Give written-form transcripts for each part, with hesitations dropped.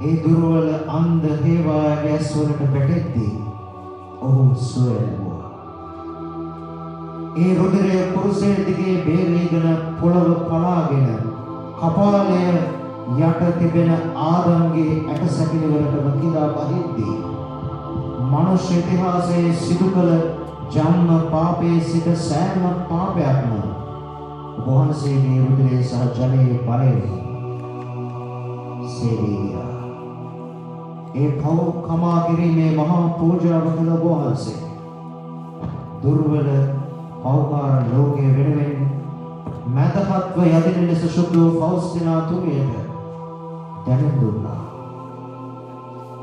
ඒ දුර්වල අන්ධ හේවාගේ ඇස්වලට වැටෙද්දී ඔහු සුවය ලැබුවා. ඒ රුධිරය කුරුසයේ දිගේ බේරීගෙන පොළව පලාගෙන කපාලය යට තිබෙන ආදම්ගේ ඇටසැකිලි වලටම කිඳා බහිද්දී මනුෂ්‍ය ඉතිහාසයේ සිදු කළ ජන්ම පාපයේ සිට සෑම පාපයක්ම වහන්සේගේ රුධිරය සහ ජලයේ බලයෙන් සේවීයා. ඒ පව කමා කිරීමේ මහා පූජාව කළ වහන්සේ දුර්වල පවකාර ලෝකයේ වෙනුවෙන් මැදහත්ව යදින ලෙස සුදු ෆෞස්ටිනා තුමියට දැනුම් දුන්නා.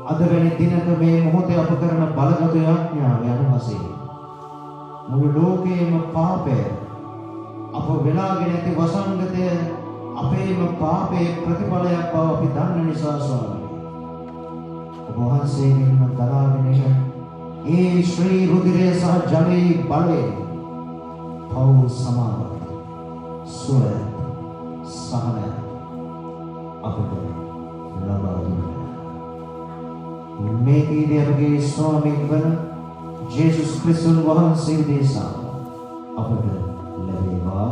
අද වෙනි දිනක මේ මොහොතේ අප කරන බලගත යාඥාව යන වශයෙන් මුළු ලෝකයේම පාපය අප වෙලාගෙන ඇති වසංගතය අපේම පාපයේ ප්‍රතිඵලයක් බව අපි දන්න නිසා ස්වාමී ඔබ වහන්සේගෙන්ම දරාගෙන ඒ ශ්‍රී රුධිරය සහ ජලයේ බලයෙන් පව් සමාව සුව සහන අපට ලබා දුන්නා. මේ කීදී අපගේ ස්වාමී වන ජේසුස් ක්‍රිස්තුස් වහන්සේ දේශා අපට ලැබේවා.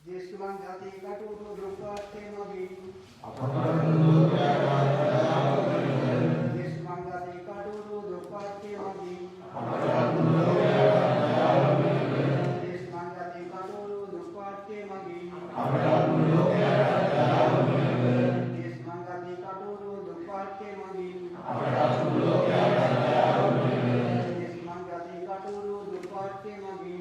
ජේසුස්වන් ජාති කටුරු දුක්ඛාත්තේ මගී අපට ජේසුස්වන් ජාති කටුරු දුක්ඛාත්තේ මගී ජේසුස්වන් ජාති කටුරු දුක්ඛාත්තේ මගී ජේසුස්වන් ජාති කටුරු දුක්ඛාත්තේ මගී ජේසුස්වන් ජාති කටුරු දුක්ඛාත්තේ මගී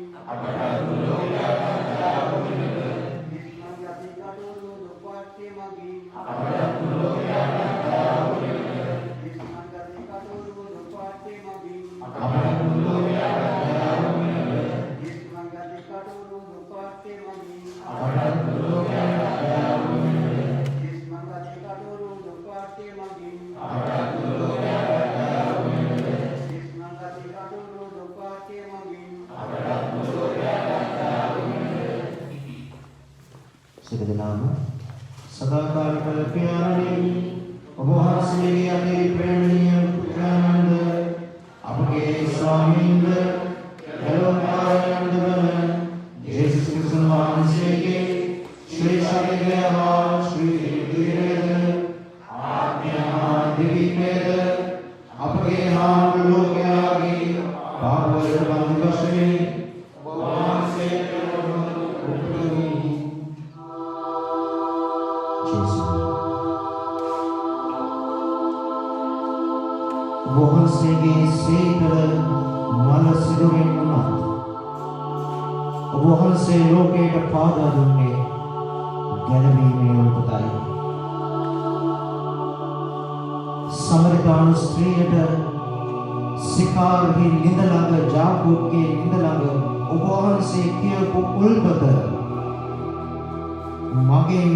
සිරදනාම සදාකාලික පියාණනි ඔබ වහන්සේගේ අති ප්‍රේමණීය පුත්‍රානන්ද අපගේ ස්වාමීන්ද එළවනායන්ද වන ජේසුස් ක්‍රිස්තුස් වහන්සේගේ ශ්‍රී ශරීරය හා ශ්‍රී රුධිරයද ආඥා දිවිමේද අපගේ හා ලෝකයාගේ පාපවලට බඳු වශයෙන් ඔබ වහන්සේට වහන්සේගේ සීතල මල සිරුරින් උනත් ඔබ වහන්සේ ලෝකයට පාදා දුන්නේ ගැලවීමේ උපතයි. සමරිතානු ස්ත්‍රියට සිකාර්හි නිඳ ළඟ ජාකෝබ්ගේ නිඳ ළඟ ඔබ වහන්සේ කියපු උල්පත මගෙන්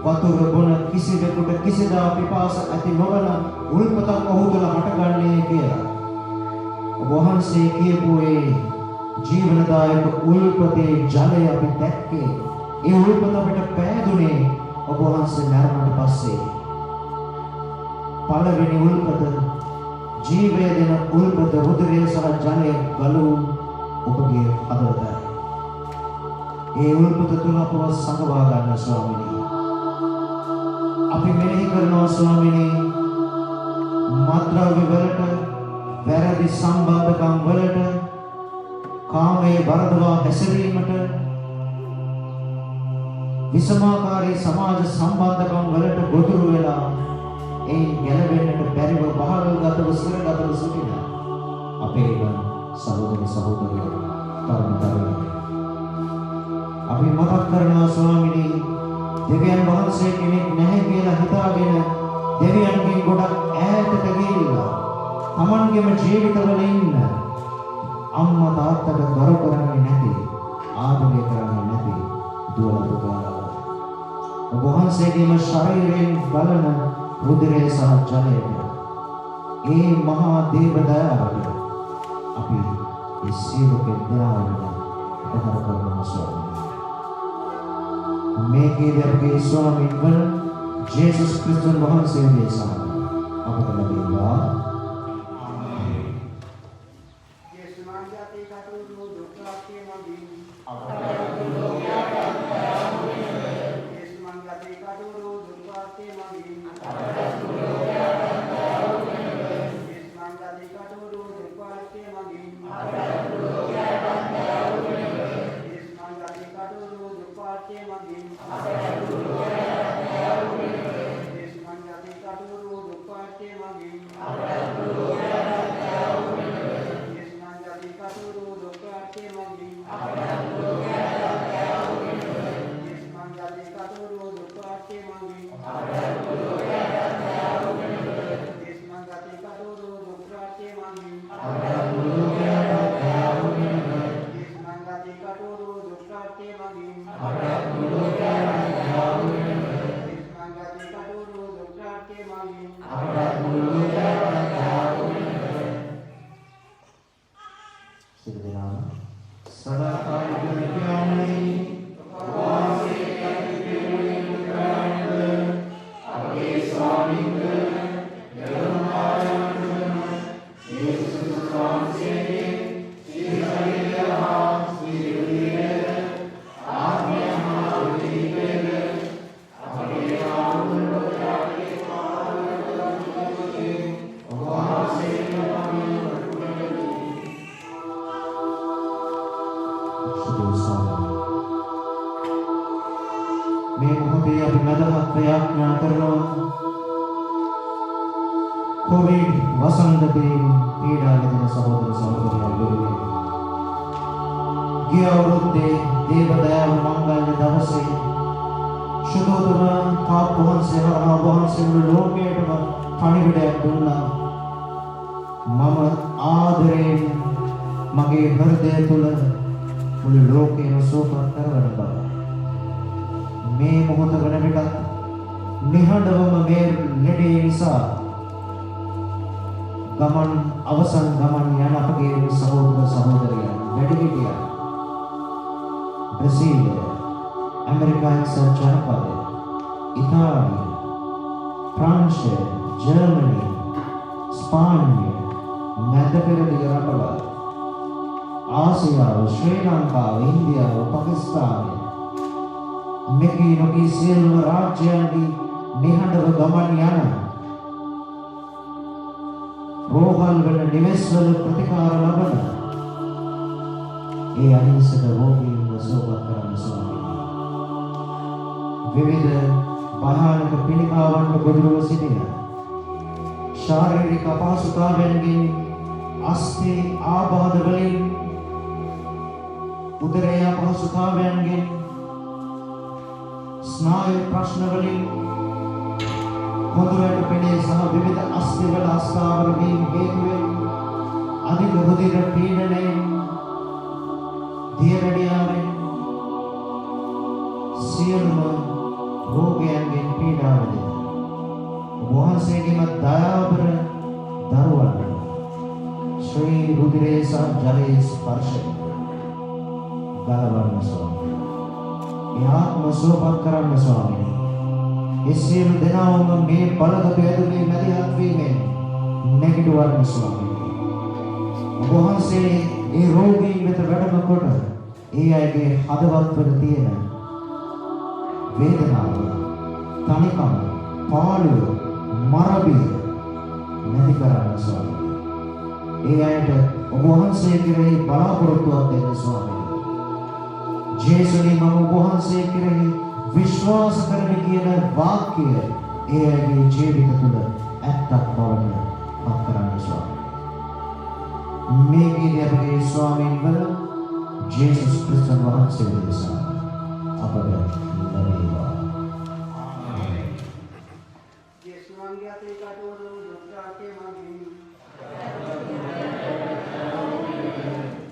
වතුර බොන කිසිවෙකුට කිසිදා පිපාස ඇති නොවන උල්පතක් ඔහු තුළ හටගන්නේ කියලා. ඔබ වහන්සේ කියපු ඒ ජීවනදායක උල්පතේ ජලය අපි දැක්කේ. ඒ උල්පත අපිට පෑදුනේ ඔබ වහන්සේ මරණයට පස්සේ. පළවෙනි උල්පත ජීවය දෙන උල්පත රුධිරය සහ ජලය ගලු ඔබගේ හදවතයි. ඒ උල්පත තුළ අපව සංගවා ගන්න ස්වාමීනි. අපි මෙනෙහි කරනවා ස්වාමීනි මත්ද්‍රව්‍ය වලට වැරදි සම්බන්ධකම් වලට කාමයේ වරදවා හැසිරීමට විසමාකාරී සමාජ සම්බන්ධකම් වලට ගොදුරු වෙලා ඒ ගැලවෙන්නට බැරිව බහල්ගතව සිරගතව සිටින අපේ සහෝදර සහෝදරියෝ තරුණ තරුණියෝ අපි මතක් කරනවා ස්වාමීනි දෙවියන් වහන්සේ කෙනෙක් නැහැ කියලා හිතාගෙන දෙවියන්ගෙන් ගොඩක් ඈතට ගිහිල්ලා තමන්ගේම ජීවිතවල ඉන්න අම්මා තාත්තට ගරු කරන්නේ නැති ආදරය කරන්නේ නැති දුවල පුතාලා ඔබ වහන්සේගේම ශරීරයෙන් ගලන රුධිරය සහ ජලයට ඒ මහා දේව දයාවට අපි ඒ සියලු කෙනාට උපකාර කරනවා ස්වාමී. කීවේ අපගේ ස්වාමීන් වන ජේසුස් ක්‍රිස්තුන් වහන්සේ දේශනා අපට ලැබේවා. යේසුමන් ජාති කටුරු දුක් රාජ්‍ය මගින් යේසුමන් ජාති කටුරු දුක් රාජ්‍ය මගින් යේසුමන් ජාති කටුරු දුක් රාජ්‍ය මගින් යේසුමන් ජාති කටුරු දුක් රාජ්‍ය මගින් යේසුමන් ජාති කටුරු දුක් රාජ්‍ය මගින් යේසුමන් ජාති කටුරු දුක් රාජ්‍ය මගින් යේසුමන් ජාති කටුරු දුක් රාජ්‍ය මගින් යේසුමන් ජාති කටුරු දුක් රාජ්‍ය මගින් යේසුමන් ජාති කටුරු දුක් රාජ්‍ය මගින් යේසුමන් ජාති කටුරු දුක් රාජ්‍ය මගින් සියලු දෙනාම සදාකාලික විද්‍යාවයි වාසී කටයුතු කරන්න අපේ ස්වාමීන් යේසුස් වහන්සේගේ සිරියහා සිරියද ආත්මයහා විදිකේද අපේ ආත්මෝත්‍රාගේ පාරකේ වාසී මේ මොහොතේ අපි මදහත් ප්‍රයත්න කරනවා කොවිඩ් වසංගතයෙන් පීඩා විඳින සහෝදර සහෝදරියන් වෙනුවෙන් ගිය අවුරුද්දේ දේවදයාව මංගල්‍ය දවසේ ශුද්ධෝදන පාප වහන්සේ හරහා වහන්සේ ලෝකයටම පණිවිඩයක් දුන්නා. මම ආදරයෙන් මගේ හෘදය තුළ මුළු ලෝකයම සුවපත් කරවන බව. මේ මොහොත වන විට නිහඬවම මේ ලෙඩේ නිසා ගමන් අවසන් ගමන් යන අපගේ සහෝදර සහෝදරියන් වැඩිහිටියන් බ්‍රසීලය, ඇමරිකානු ජනපදය, ඉතාලිය, ප්‍රංශය, ජර්මනි, ස්පාඤ්ඤය, මැද පෙරදිග රටවල්, ආසියාව, ශ්‍රී ලංකාව, ඉන්දියාව, පාකිස්තානය මෙකී නොකී සියලුම රාජ්‍යයන්හි නිහඬව ගමන් යන රෝහල් වල නිවෙස්වල ප්‍රතිකාර ලබන ඒ අහිංසක රෝගීන්ව සුවපත් කරන්න ස්වාමීනි. විවිධ භයානක පිළිකාවන්ට ගොදුරුව සිටින ශාරීරික අපහසුතාවයන්ගෙන්, අස්ථි ආබාධ වලින්, උදරය අපහසුතාවයන්ගෙන්, ස්නායු ප්‍රශ්න වලින්, හොඳට පෙනේ සහ විවිධ අස්ථිවල අස්ථාවර වීම හේතුවෙන් අධික රුධිර පීඩනයෙන්, දියවැඩියාවෙන් සියලුම රෝගයන්ගෙන් පීඩා විඳින වහන්සේගේම දයාබර දරුවන්ට ශ්‍රී රුධිරේ සහ ජලයේ ස්පර්ශයෙන් ගලවන්න ස්වාමීනි. ඒ ආත්ම සුවපත් කරන්න ස්වාමීනි. ඒ සියලු දෙනාම මේ බලගත යුතුමේ මැදිහත් වීමෙන් නැගිටවන්න ස්වාමීනි. වහන්සේ ඒ රෝගීන් වෙත වැඩම කොට ඒ අයගේ හදවත්වල තියෙන වේදනාව, තනිකම, පාළුව, මරබිය නැති කරන්න ස්වාමීනි. ඒ අයට ඔබ වහන්සේ කෙරෙහි බලාපොරොත්තුවක් දෙන්න ස්වාමීනි. ජේසුනි මම ඔබ වහන්සේ කෙරෙහි විශ්වාස කරන කියන වාක්‍ය ඒ අයගේ ජීවිත තුළ ඇත්තක් බවට පත් කරන්න ස්වාමීනි. මේ ගීතය අපගේ ස්වාමීන් වන ජේසුස් ක්‍රිස්තුන් වහන්සේ නිසා අපට ලැබේවා. යේසුමන් ජාති කටුරු දුක් රාජ්‍ය මගින්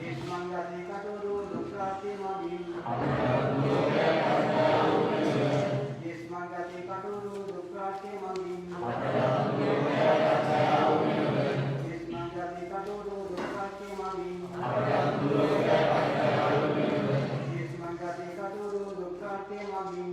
යේසුමන් ජාති කටුරු දුක් රාජ්‍ය මගින් යේසුමන් ජාති කටුරු දුක් රාජ්‍ය මගින් යේසුමන් ජාති කටුරු දුක් රාජ්‍ය මගින් යේසුමන් ජාති කටුරු දුක් රාජ්‍ය මගින්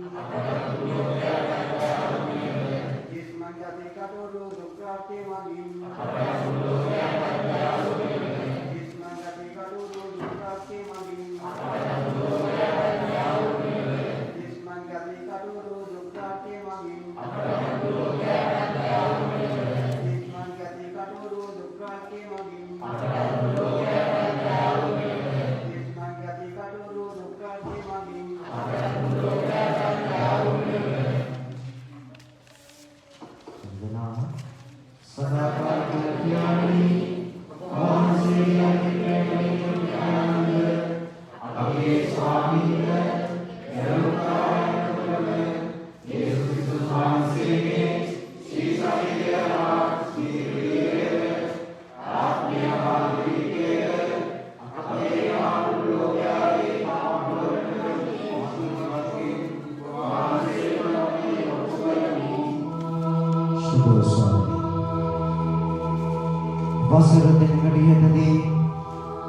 වසර දෙකකට ඉහතදී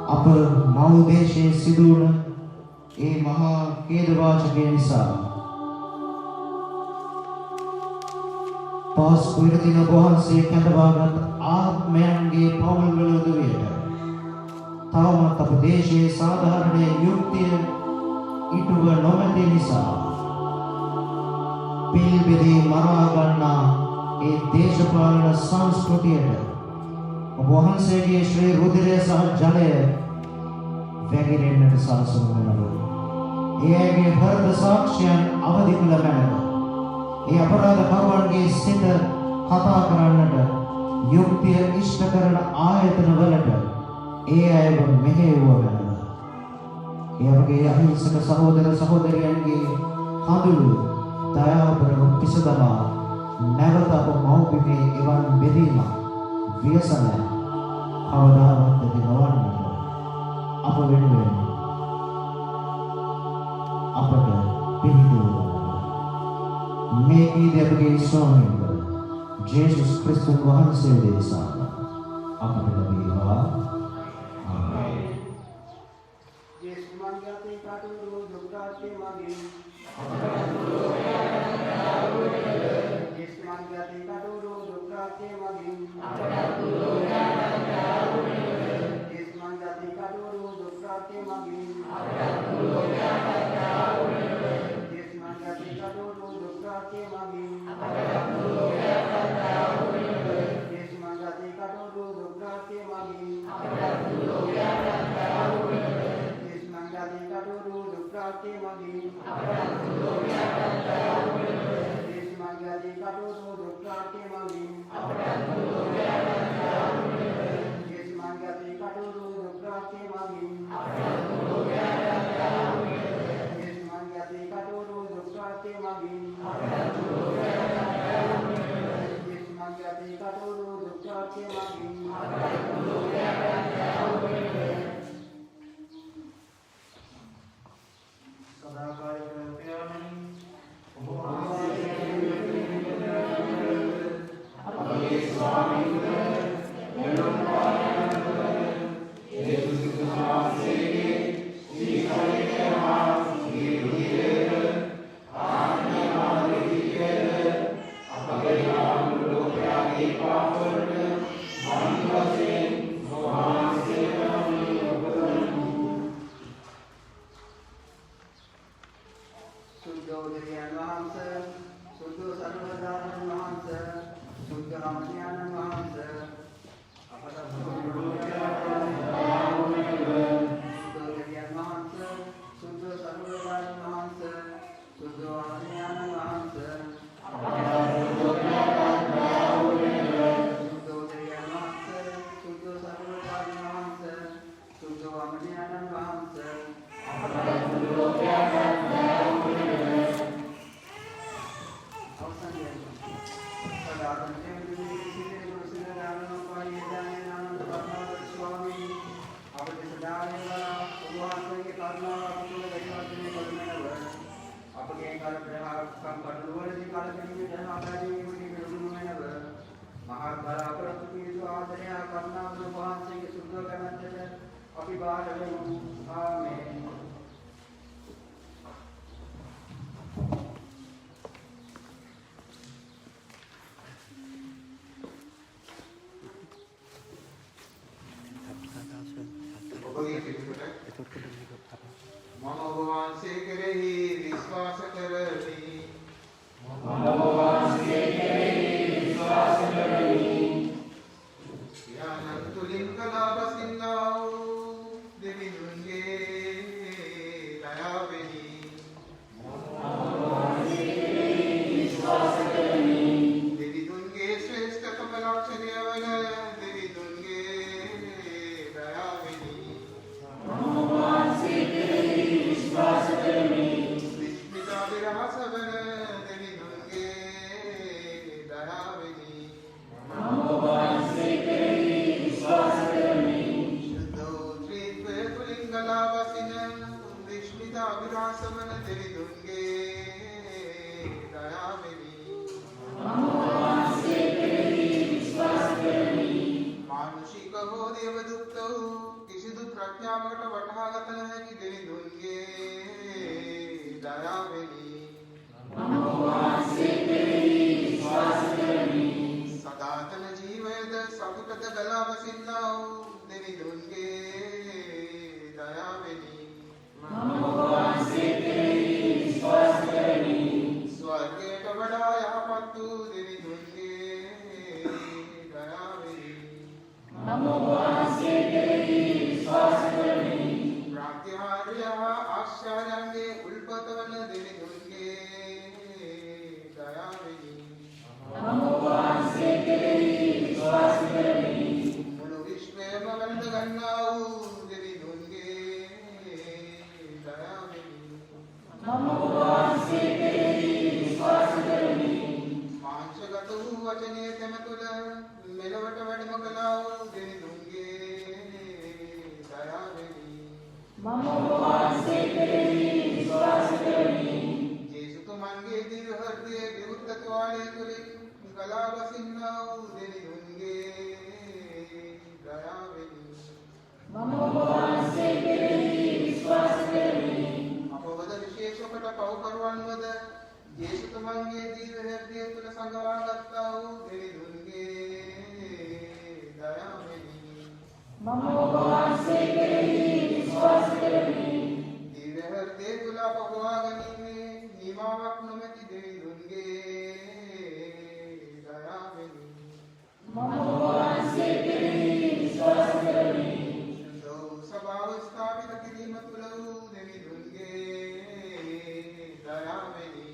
අප මව් දේශයේ සිදුවන ඒ මහා ඛේදවාචකය නිසා පාස්කු දින වහන්සේ කැඳවාගත් ආත්මයන්ගේ පවුල්වල උදවියට තවමත් අප දේශයේ සාධාරණ යුක්තිය ඉටුව නොමැති නිසා පිල් බෙදී මරා ගන්නා ඒ දේශපාලන සංස්කෘතියට ඔබ වහන්සේගේ ශ්‍රී රුධිරය සහ ජලය වැగిරෙන්නට සලසනු මැනව. එයගේ හෘද සාක්ෂියන් අවදි කළ මැනව. ඒ අපරාධකරුවන්ගේ සිත කතා කරන්නට යුක්තිය ඉෂ්ට කරන ආයතන වලට ඒ අයව මෙහෙයුව මැනව. එයගේ අහිංසක සහෝදර සහෝදරියන්ගේ කඳුළු දයාබරව පිසදමා නැවත අප මව්බිමේ එවන් බෙදීමක් වියසනය කවදාවත් ඇති නොවන්නට අප වෙනුවෙන් අපට පිහිටුව මේ කීදී අපගේ ස්වාමීන් ජේසුස් ක්‍රිස්තුස් වහන්සේ දේශනා අපට ලැබේවා. ආමේන්. යේසුස් මන්ගතේ කටුරු දුක්ඛාතේ මගේ යේසුස් මන්ගතේ කටුරු දුක්ඛාතේ මගේ යේසුස් මන්ගතේ කටුරු දුක්ඛාතේ මගේ යේසුස් මන්ගතේ කටුරු දුක්ඛාතේ මගේ යේසුස් මන්ගතේ කටුරු දුක්ඛාතේ මගේ යේසුස් මන්ගතේ කටුරු දුක්ඛාතේ මගේ යේසුස් මන්ගතේ කටුරු දුක්ඛාතේ මගේ යේසුස් මන්ගතේ කටුරු දුක්ඛාතේ මගේ යේසුස් මන්ගතේ කටුරු දුක්ඛාතේ මගේ යේසුස් මන්ගතේ කටුරු දුක්ඛාතේ මගේ සදාකාලික ප්‍රයාමණි ඔබ අපගේ ස්වාමීන් සුද්ධෝදරියන් වහන්සේ සුද්ධ සර්වදානන් වහන්සේ සුද්ධ රාමඥානන් වහන්සේ අපට සුද්ධෝදරියන් වහන්සේ සුද්ධ සර්වදානන් වහන්සේ සුද්ධ රාමඥානන් වහන්සේ සුද්ධෝදරියන් වහන්සේ සුද්ධ සර්වදානන් වහන්සේ සුද්ධ රාමඥානන් වහන්සේ අපි බාර වෙමු. ආමේන්. ඔබගේ පිටුපට මම ඔබ වහන්සේ කෙරෙහි විශ්වාස කරමි. යානන් තුලින් කලාපසින්නා වූ දෙවිඳුන්ගේ අභිලාෂමන දෙවිඳුන්ගේ දයාවෙනි. මානුෂික හෝ දේවදූත වූ කිසිදු ප්‍රඥාවකට වටහාගත නොහැකි දෙවිඳුන්ගේ දයාවෙනි. සදාතන ජීවයද සතුටද ගලා වසින්නා වූ දෙවිඳුන්ගේ දයාවෙනි. ස්වර්ගයට වඩා යහපත් වූ දෙවිඳුන්ගේ දයාවෙනි. ප්‍රාත්‍යහාරය හා ආශ්චර්යයන්ගේ උල්පත වන දෙවිඳුන්ගේ දයාවෙනි. මුළු විශ්වයම වැළඳ ගන්නා වූ දෙවිඳුන්ගේ දයාවෙනි. මාංශගත වූ වචනයේ තැම තුළ මෙලොවට වැඩම කළා වූ දෙවිඳුන්ගේ දයාවෙනි. ජේසුතුමන්ගේ දිව්‍ය හෘදයේ විවෘත ත්වාලය තුළින් ගලා වසින්නා වූ දෙවිඳුන්ගේ දයාවෙනි. අපවද විශේෂ කොට පව්කරුවන්වද ජේසුතුමන්ගේ දිව්‍ය හෘදය තුළ සංගවා ගත්තා වූ දෙවිඳුන්ගේ දයාවෙනි. දිව්‍ය හෘදය තුළ අපවා ගැනීමේ නිමාවක් නොමැති දෙවිඳුන්ගේ දයාවෙනි. සභාව ස්ථාපිත කිරීම තුළ වූ දෙවිඳුන්ගේ දයාවෙනි.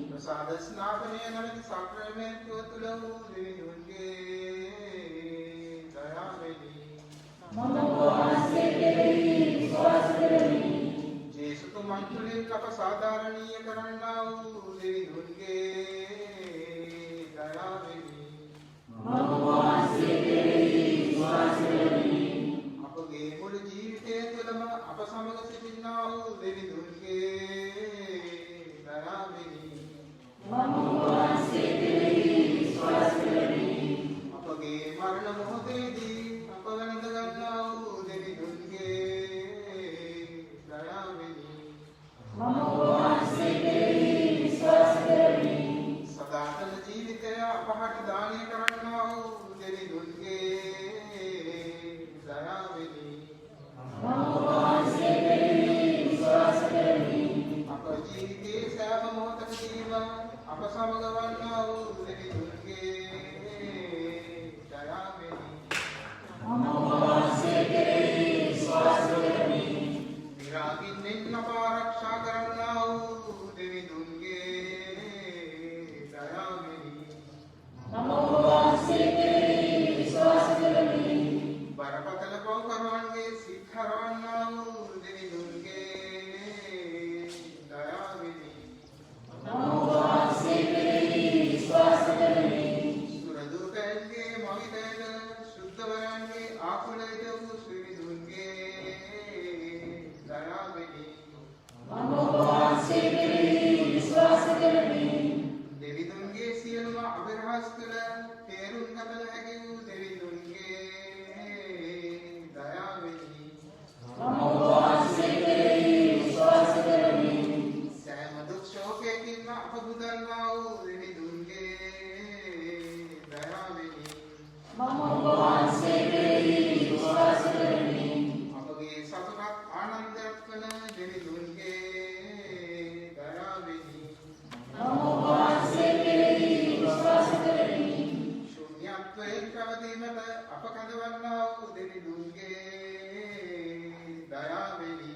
ප්‍රසාද ස්නාපනය නැමැති සක්‍රමේන්තුව තුළ වූ දෙවිඳුන්ගේ දයාවෙනි. ජේසුතුමන් තුළින් අප සාධාරණීය කරන්නා වූ දෙවිඳුන්ගේ දයාවෙනි. අපගේ මුළු ජීවිතය තුළම අප සමග සිටින්නා වූ දෙවිඳුන්ගේ දයාවෙනි. අපගේ මරණ මොහොතේදී අප වැළඳ ගන්නා වූ දෙවිඳුන්ගේ දයාවෙනි. සදාතන ජීවිතය අපහට දානය කරන්නා වූ දෙවිඳුන්ගේ දයාවෙනි. අප ජීවිතයේ සෑම මොහොතකදීම අප සමග වන්නා වූ දෙවිඳුන්ගේ දයාවෙනි. විරාගින්නෙන් අප ආරක්ෂා කරන්නා වූ දෙවිඳුන්ගේ දයාවෙනි. බරපතල පව්කරුවන්ගේ සිත් හරවන්නා වූ දෙවිඳුන්ගේ දයාවෙනි. සුරදූතයන්ගේ මවිතයට ශුද්ධවරයන්ගේ ආකුලයට වූ ශ්‍රීවිඳුන්ගේ දයාවෙනි. දෙවිඳුන්ගේ සියලුම අභිරහස් තුළ තේරුම් ගත නොහැකි වූ දෙවිඳුන්ගේ දයාවෙනි. සෑම දුක් ශෝකයකින්ම අප බුදන්නා වූ දෙවිඳුන්ගේ දයාවෙනි. අපගේ සතුටක් ආනන්දයක් වන දෙවිඳුන්ගේ දයාවෙනි. ශූන්‍යත්වයෙන් පැවතීමට අප කඳවන්නා වූ දෙවිඳුන්ගේ දයාවෙනි.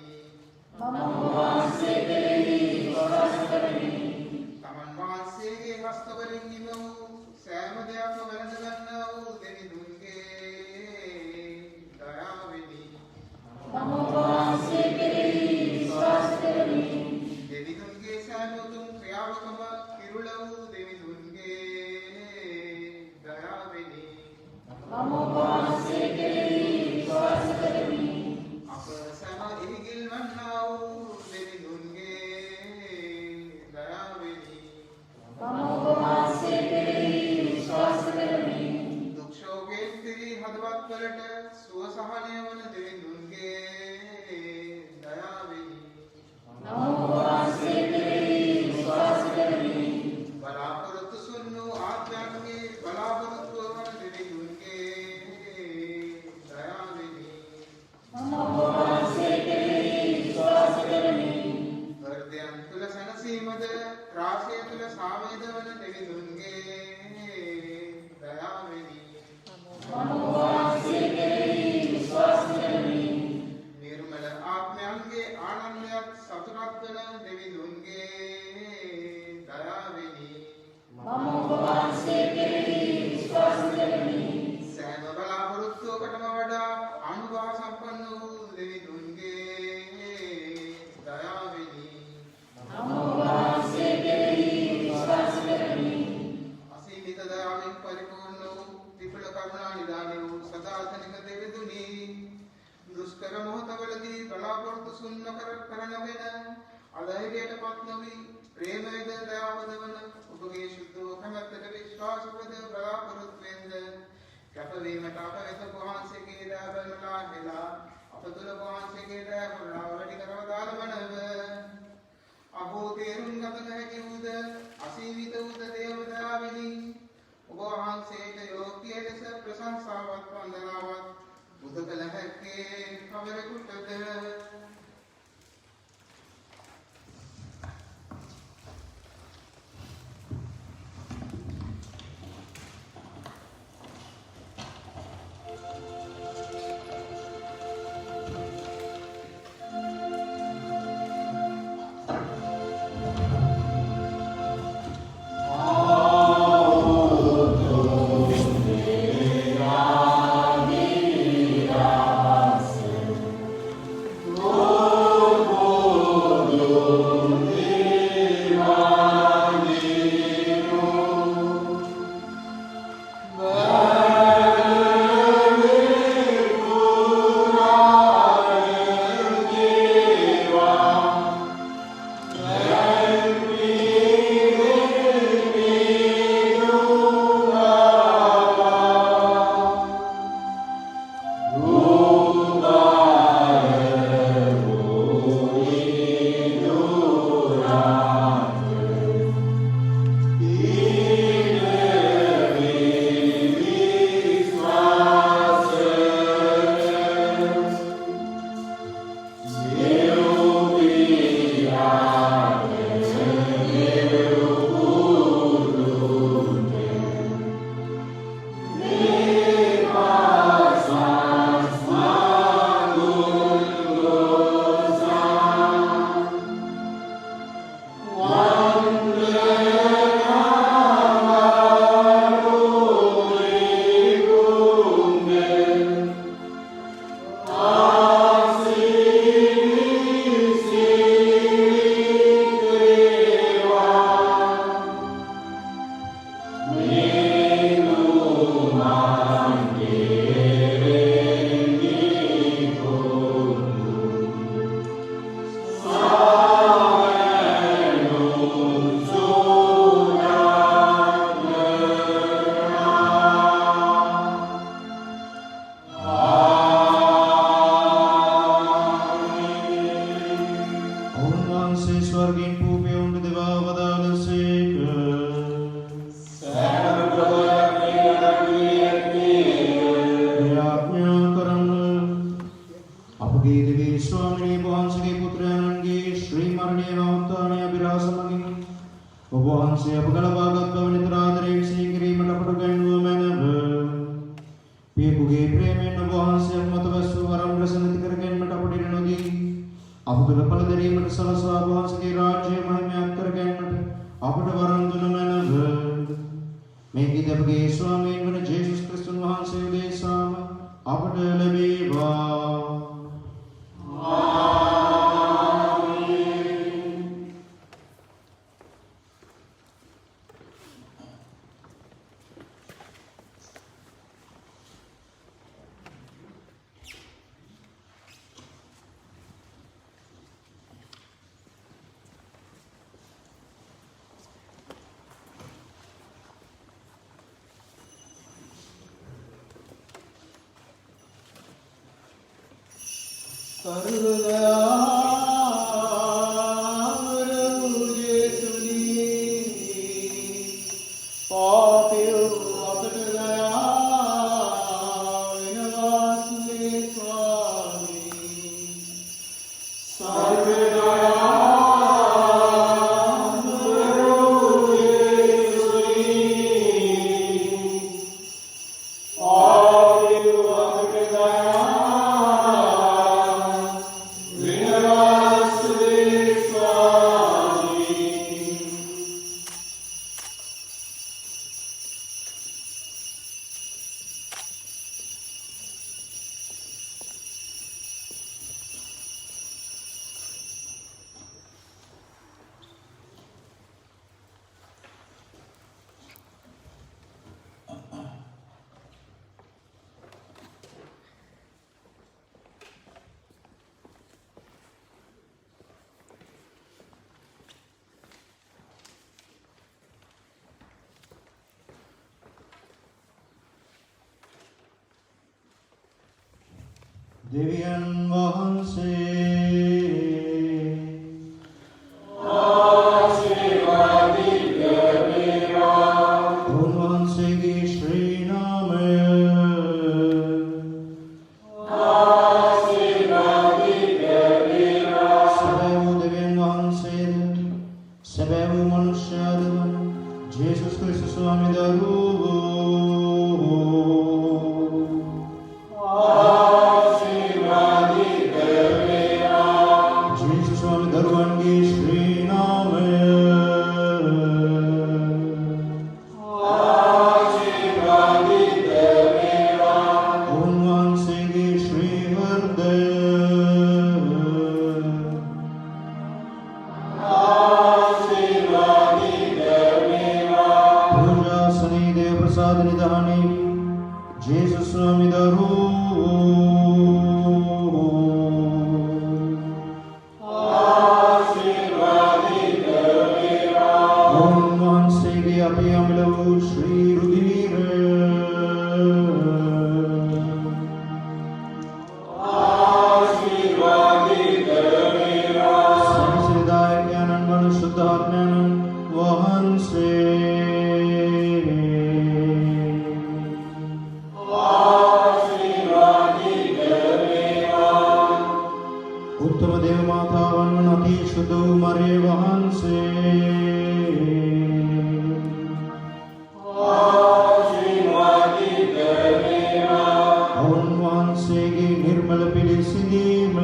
තමන් වහන්සේගේ හස්තවලින් නිම වූ සෑම දෙයක්ම වැළඳ ගන්නා වූ දෙවිඳුන්ගේ දයාවෙනි. දෙවිඳුන්ගේ සෑම උතුම් ක්‍රියාවකම කිරුළ වූ දෙවිඳුන්ගේ දයාවෙනි. මම වහන්සේ කෙරෙහි විශ්වාස කරමි. හෘදයන් තුල සැනසීමද රාශිය තුල සාමයද වන දෙවිඳුන්ගේ දයාවෙනි. නිර්මල ආත්මයන්ගේ ආනන්දයක් සතුටක් වන දෙවිඳුන්ගේ දයාවෙනි. සෑම බලාපොරොත්තුවකටම වඩා අනුභව සම්පන්න වූ දෙවිඳුන්ගේ දයාවෙනි. අසීමිත දයාවෙන් පරිපූර්ණ වූ ත්‍රිපල කරුණා නිධානය වූ සදාතනික දෙවිඳුනි, දුෂ්කර මොහොතවලදී බලාපොරොත්තු සුන් නොකර කරනවෙන අධෛර්යයට පත් නොවී ප්‍රේමයද දයාවද වන ඔබගේ ශුද්ධ කැමැත්තට විශ්වාසවද බලාපොරොත්තුවෙන්ද කැපවීමට අප වෙත වහන්සේගේ දයාබලලා හෙලා අප තුළ වහන්සේගේ දයාබලලා වැඩි කරව දානවනව. අබෝ තේරුම් ගත නොහැකි වූද අසීමිත වූද දේව දයාවෙනි, ඔබ වහන්සේට යෝග්‍ය ලෙස ප්‍රශංසාවත් වන්දනාවත් බුදු කළ හැක්කේ කවරෙකුටද? Swami දෙවියන් වහන්සේ උන්වහන්සේගේ ශ්‍රී නාමය සැබෑ දෙවියන් වහන්සේද සැබෑ මනුෂ්‍යයාද වන ජේසුස් ක්‍රිස්තුස් ස්වාමී දරුවෝ ජේසුස් ස්වාමී දරුවන්ගේ ශ්‍රී නාමය උන්වහන්සේගේ ශ්‍රී හෘදය පූජාසනී දේව ප්‍රසාද නිධානී ජේසුස් ස්වාමී දරුවෝ උන්වහන්සේගේ අපේ අමිල වූ ශ්‍රී රුධිරය සැනසෙලදායකයන්න් වන ශුද්ධාත්මයන්න් වහන්සේ උත්තම දේව මාතාවන් වන අති ශුද්ධ වූ මරිය වහන්සේ උන්වහන්සේගේ නිර්මල පිළිසිඳීම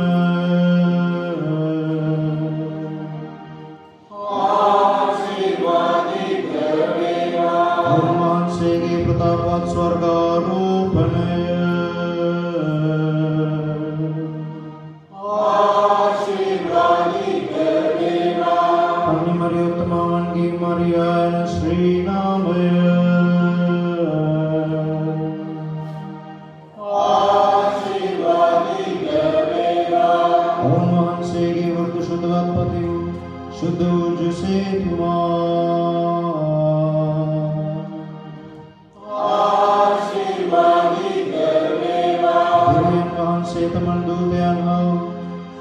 උන්වහන්සේගේ ප්‍රතාපවත් ස්වර්ගාරෝපණය අනි මරියෝත්තමාවන්ගේ මරියායන ශ්‍රී නාමය උන්වහන්සේගේ වෘද්ධ ශුද්ධවත් පති වූ ශුද්ධ වූ ජොසේතුමා දෙවියන් වහන්සේ තමන් දූතයන් හා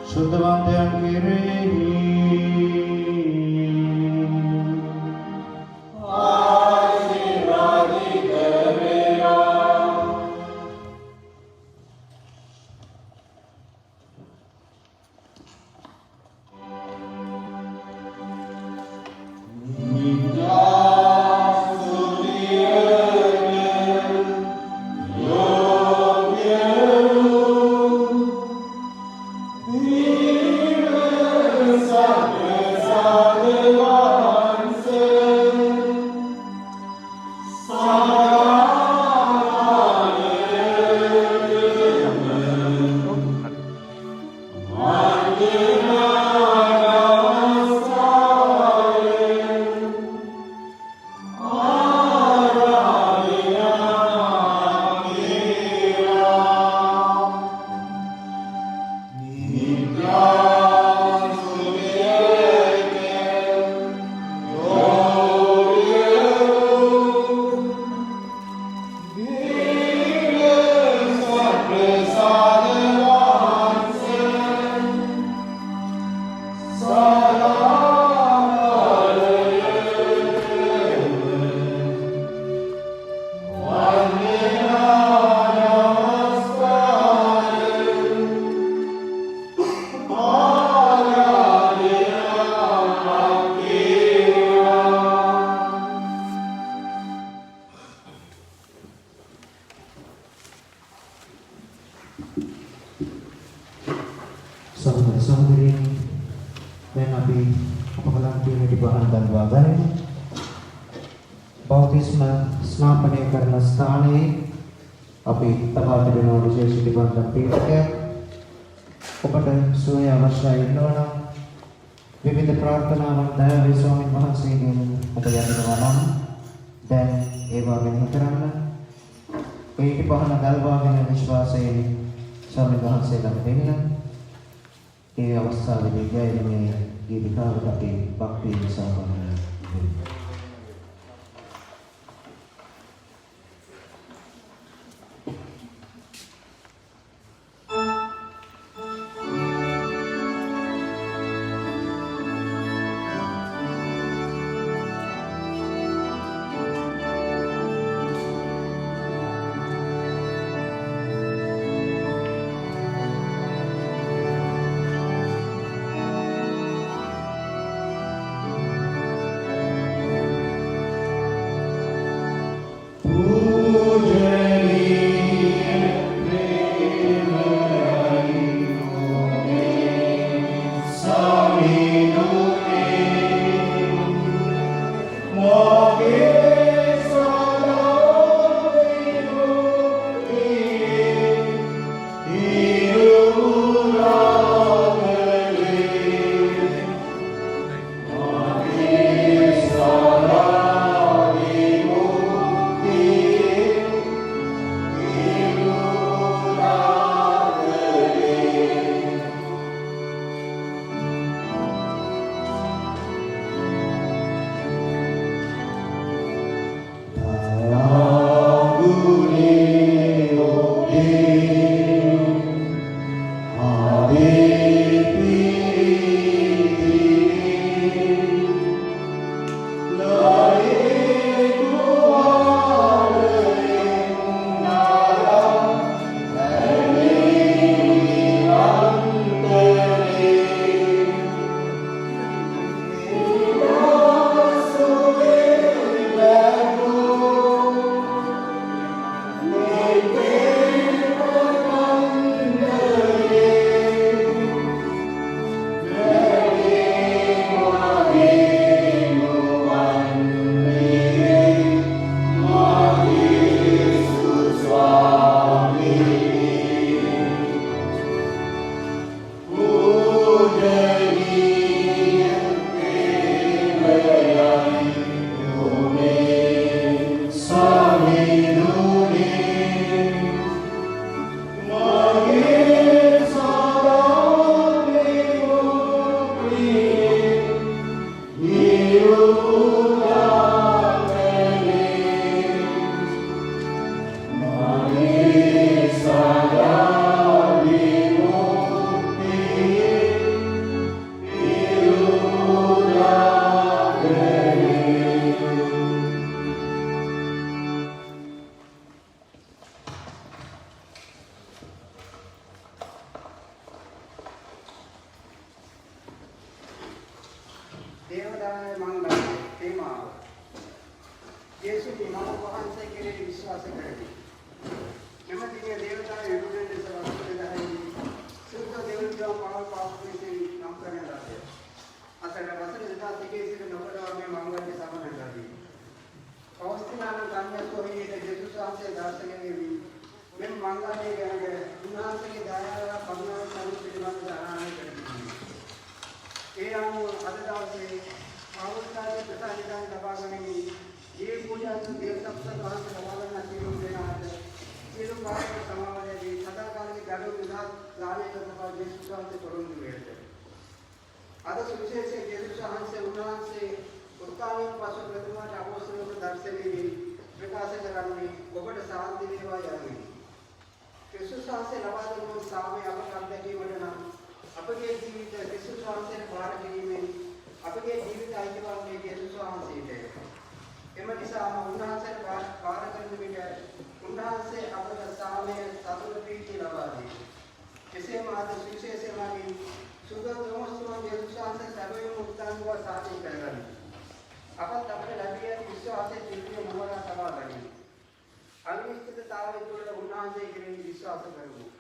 ශුද්ධවන්තයන් කෙරෙහි Saudara-saudari, dan Nabi apabila di bahan dan bagan bautisme snappane karena stane api tabat dengan Yesus di bahan dan piket kepada suya masyai nona viviಧ ಪ್ರಾರ್ಥನಾವನ್ನು ದಯವಿ ಸ್ವಾಮಿ ಮಹಾಸೇನೆ ಉಪಯಾತಗಳನ್ನು dan evagen hiterana kaya bahana dalwagen විශ්වාසයෙන් ස්වාමි වහන්සේලා දෙන්න ඒ අවස්ථාවේදී ගෑනේ ගීවිකාවට අපි භක්තිය සාකච්ඡා කරමු. සදාය මංගල තේමාව. යේසුගේ නම වහන්සේ කෙරෙහි විශ්වාස කරමි. මෙම දිනේ දේවතාව යුරුදෙන් දෙස වස්තුදහයි සුද්ධ දේවතාව පාව පාපුවේ නම් කරන ලද. අතර වසන දෙදා තිගේ සිට නොකඩවා මේ මංගල්‍ය සමන ලදී. පෞස්තිනාන ගම්‍ය කොහියේ ජේසුස් වහන්සේ දර්ශනය වී මෙම මංගල්‍ය ගැන උන්වහන්සේගේ දායාව පමුණවන කරුණු පිළිබඳව ආරාධනා කරමි. ඒ අනුව අද දවසේ පාවුස්කාරයේ ප්‍රසාදිකාන් ලබා ගනිමින් ඒ පූජාතු දේව සම්පත වහන්සේ ලබා ගන්න සියලු දෙනාට සියලු පාප සමාවලදී සදාකාලික ගඩොල් විනාශ දානය කරන බව ජේසුස් වහන්සේ පොරොන්දු වේද. අද සුවිශේෂයේ ජේසුස් වහන්සේ උන්වහන්සේ උත්තානයෙන් පසු ප්‍රථමයට අපොස්තලවරු දර්ශනයේ ප්‍රකාශ කරන්නේ ඔබට සාන්ති වේවා යනුයි. ජේසුස් වහන්සේ ලබා දුන් සාමය අපට අත්දැකීමට නම් අපගේ ජීවිත ජේසුස් වහන්සේට බාර ගැනීමෙන් අපගේ ජීවිත අයිතිවන්නේ ජේසුස් වහන්සේට. එම නිසාම උන්වහන්සේට බාර කරන විට උන්වහන්සේ අපට සාමය සතුට ප්‍රීතිය ලබා දී. එසේම ආද සුවිශේෂයෙන් සුගත තෝමස්තුමා ජේසුස් වහන්සේ සැබවින්ම උත්තාන බව සාධනය කරගනි. අපත් අපට ලැබිය විශ්වාසයේ ජීවිතය මොහොතක් තබා ගනිමු. අනිශ්චිතතාවය තුළ උන්වහන්සේ කෙරෙහි විශ්වාස කරමු.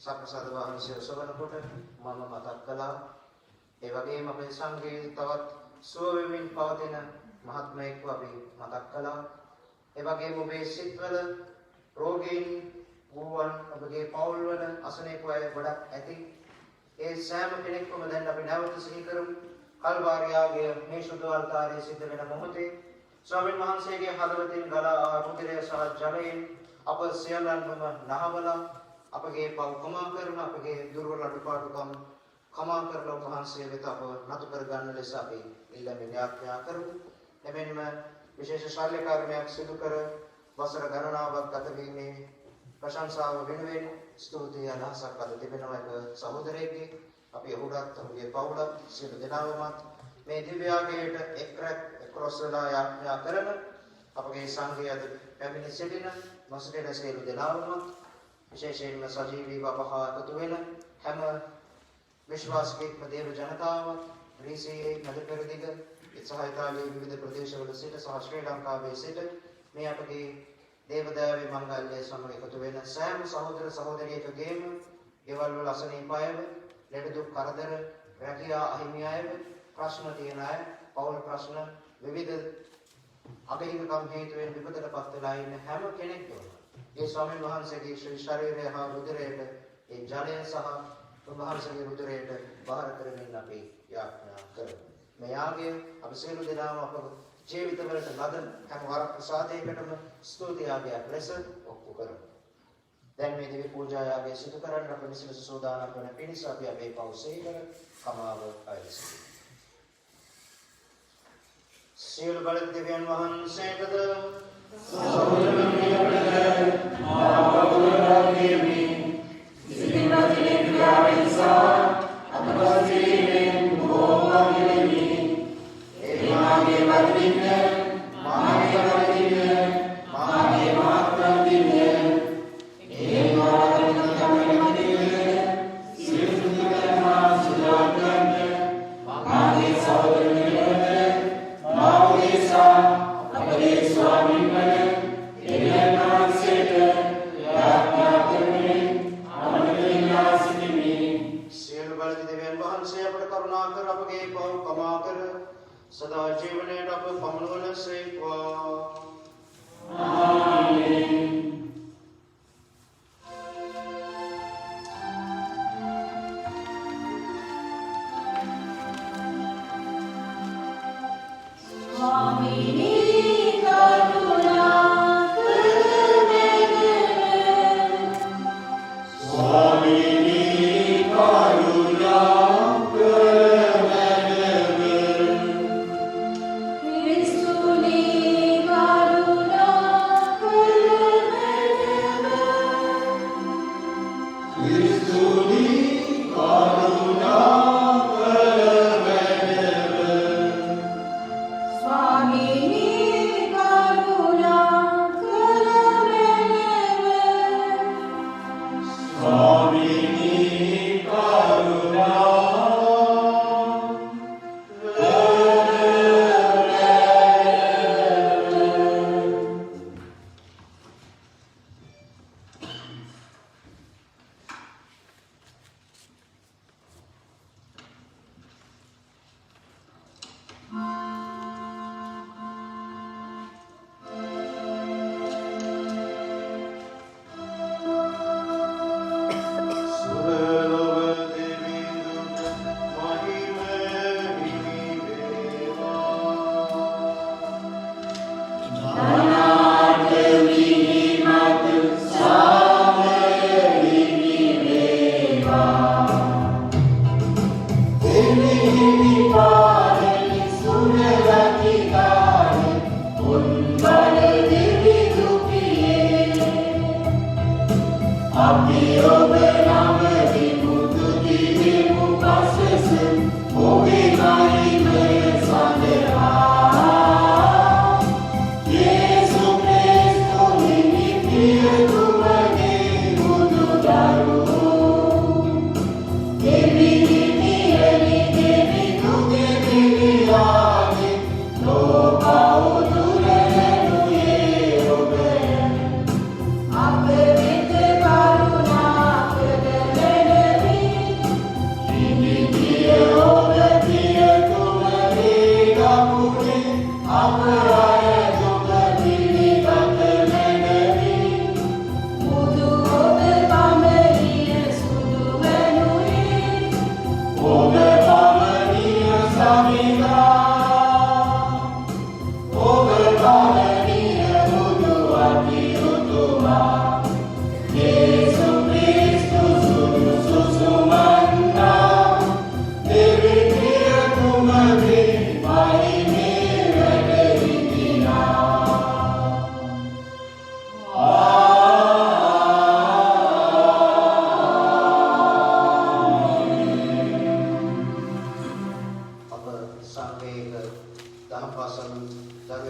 සප්‍රසාද වහන්සේ සොවනකොට මම මතක් කළා. ඒ වගේම අපේ සංඝයේ තවත් සුව වෙමින් පවතින මහත්මයෙක්ව අපි මතක් කළා. ඒ වගේම ඔබේ සිත්වල රෝගීන් වූවන් ඔබගේ පවුල් වල අසනීප අය ගොඩක් ඇති. ඒ සෑම කෙනෙක්ම දැන් අපි නැවත සිහි කරමු. කල්වාරියාගේ මේ සුදු අල්තාරයේ සිද්ධ වෙන මොහොතේ ස්වාමීන් වහන්සේගේ හදවතින් ගලා රුධිරය සහ ජලයෙන් අප සියල්ලන්ම නහවලා අපගේ පව් කමා කරන අපගේ දුර්වල අඩුපාඩුකම් කමා කරලා ඔබ වහන්සේ වෙත අප නතු කර ගන්න ලෙස අපි ඉල්ලමින් යාඥා කරමු. එමෙන්ම විශේෂ ශල්‍ය කර්මයක් සිදු කර වසර ගණනාවක් ගත වීමේ ප්‍රශංසාව වෙනුවෙන් ස්තුතිය අදහසක් අද තිබෙනවා එක සහෝදරයෙක්ගේ. අපි ඔහුටත් ඔහුගේ පවුලත් සියලු දෙනාමත් මේ දිව්‍යාගයට එක්රොස් වෙලා යාඥා කරන අපගේ සංඝය අද පැමිණ සිටින මසුදෙන සියලු දෙනාමත් විශේෂයෙන්ම සජීවීව අපහා එකතු වෙන හැම විශ්වාසිකෙක්ම දේව ජනතාවත් ග්‍රීසියේ මැද පෙරදිග සහ ඉතාලියේ විවිධ ප්‍රදේශවල සිට සහ ශ්‍රී ලංකාවේ සිට මේ අපගේ දේවදාවේ මංගල්‍ය සමග එකතු වෙන සෑම සහෝදර සහෝදරියකගේම ගෙවල් වල අසනීප අයව, ලෙඩ දුක් කරදර, රැකියා අහිමි අයව, ප්‍රශ්න තියෙන අය, පෞල් ප්‍රශ්න විවිධ අගහිමිකම් හේතුවෙන් විපතටපත් වෙලා ඉන්න හැම කෙනෙක්ම ඒ ස්වාමීන් වහන්සේගේ ශ්‍රී ශරීරය හා රුධිරයට ඒ ජලය සහ උන්වහන්සේගේ රුධිරයට බාර කරමින් අපි යාඥා කරමු. මේ යාගය අප සියලු දෙනාම අප ජීවිතවලට ලද හැම වරක් ප්‍රසාදයකටම ස්තුති යාගයක් ලෙස ඔප්පු කරමු. දැන් මේ දිව්‍ය පූජා යාගය සිදු කරන්න අප නිසලස සූදානම් වන පිණිස අපි අපේ පව් සිහි කර කමාව අයසිමු. සියලු බල දෙවියන් වහන්සේටද सदा जीवने रब पमनोन सेवा आमीन। स्वामिनी करुणा करने स्वामिनी करुणा Christune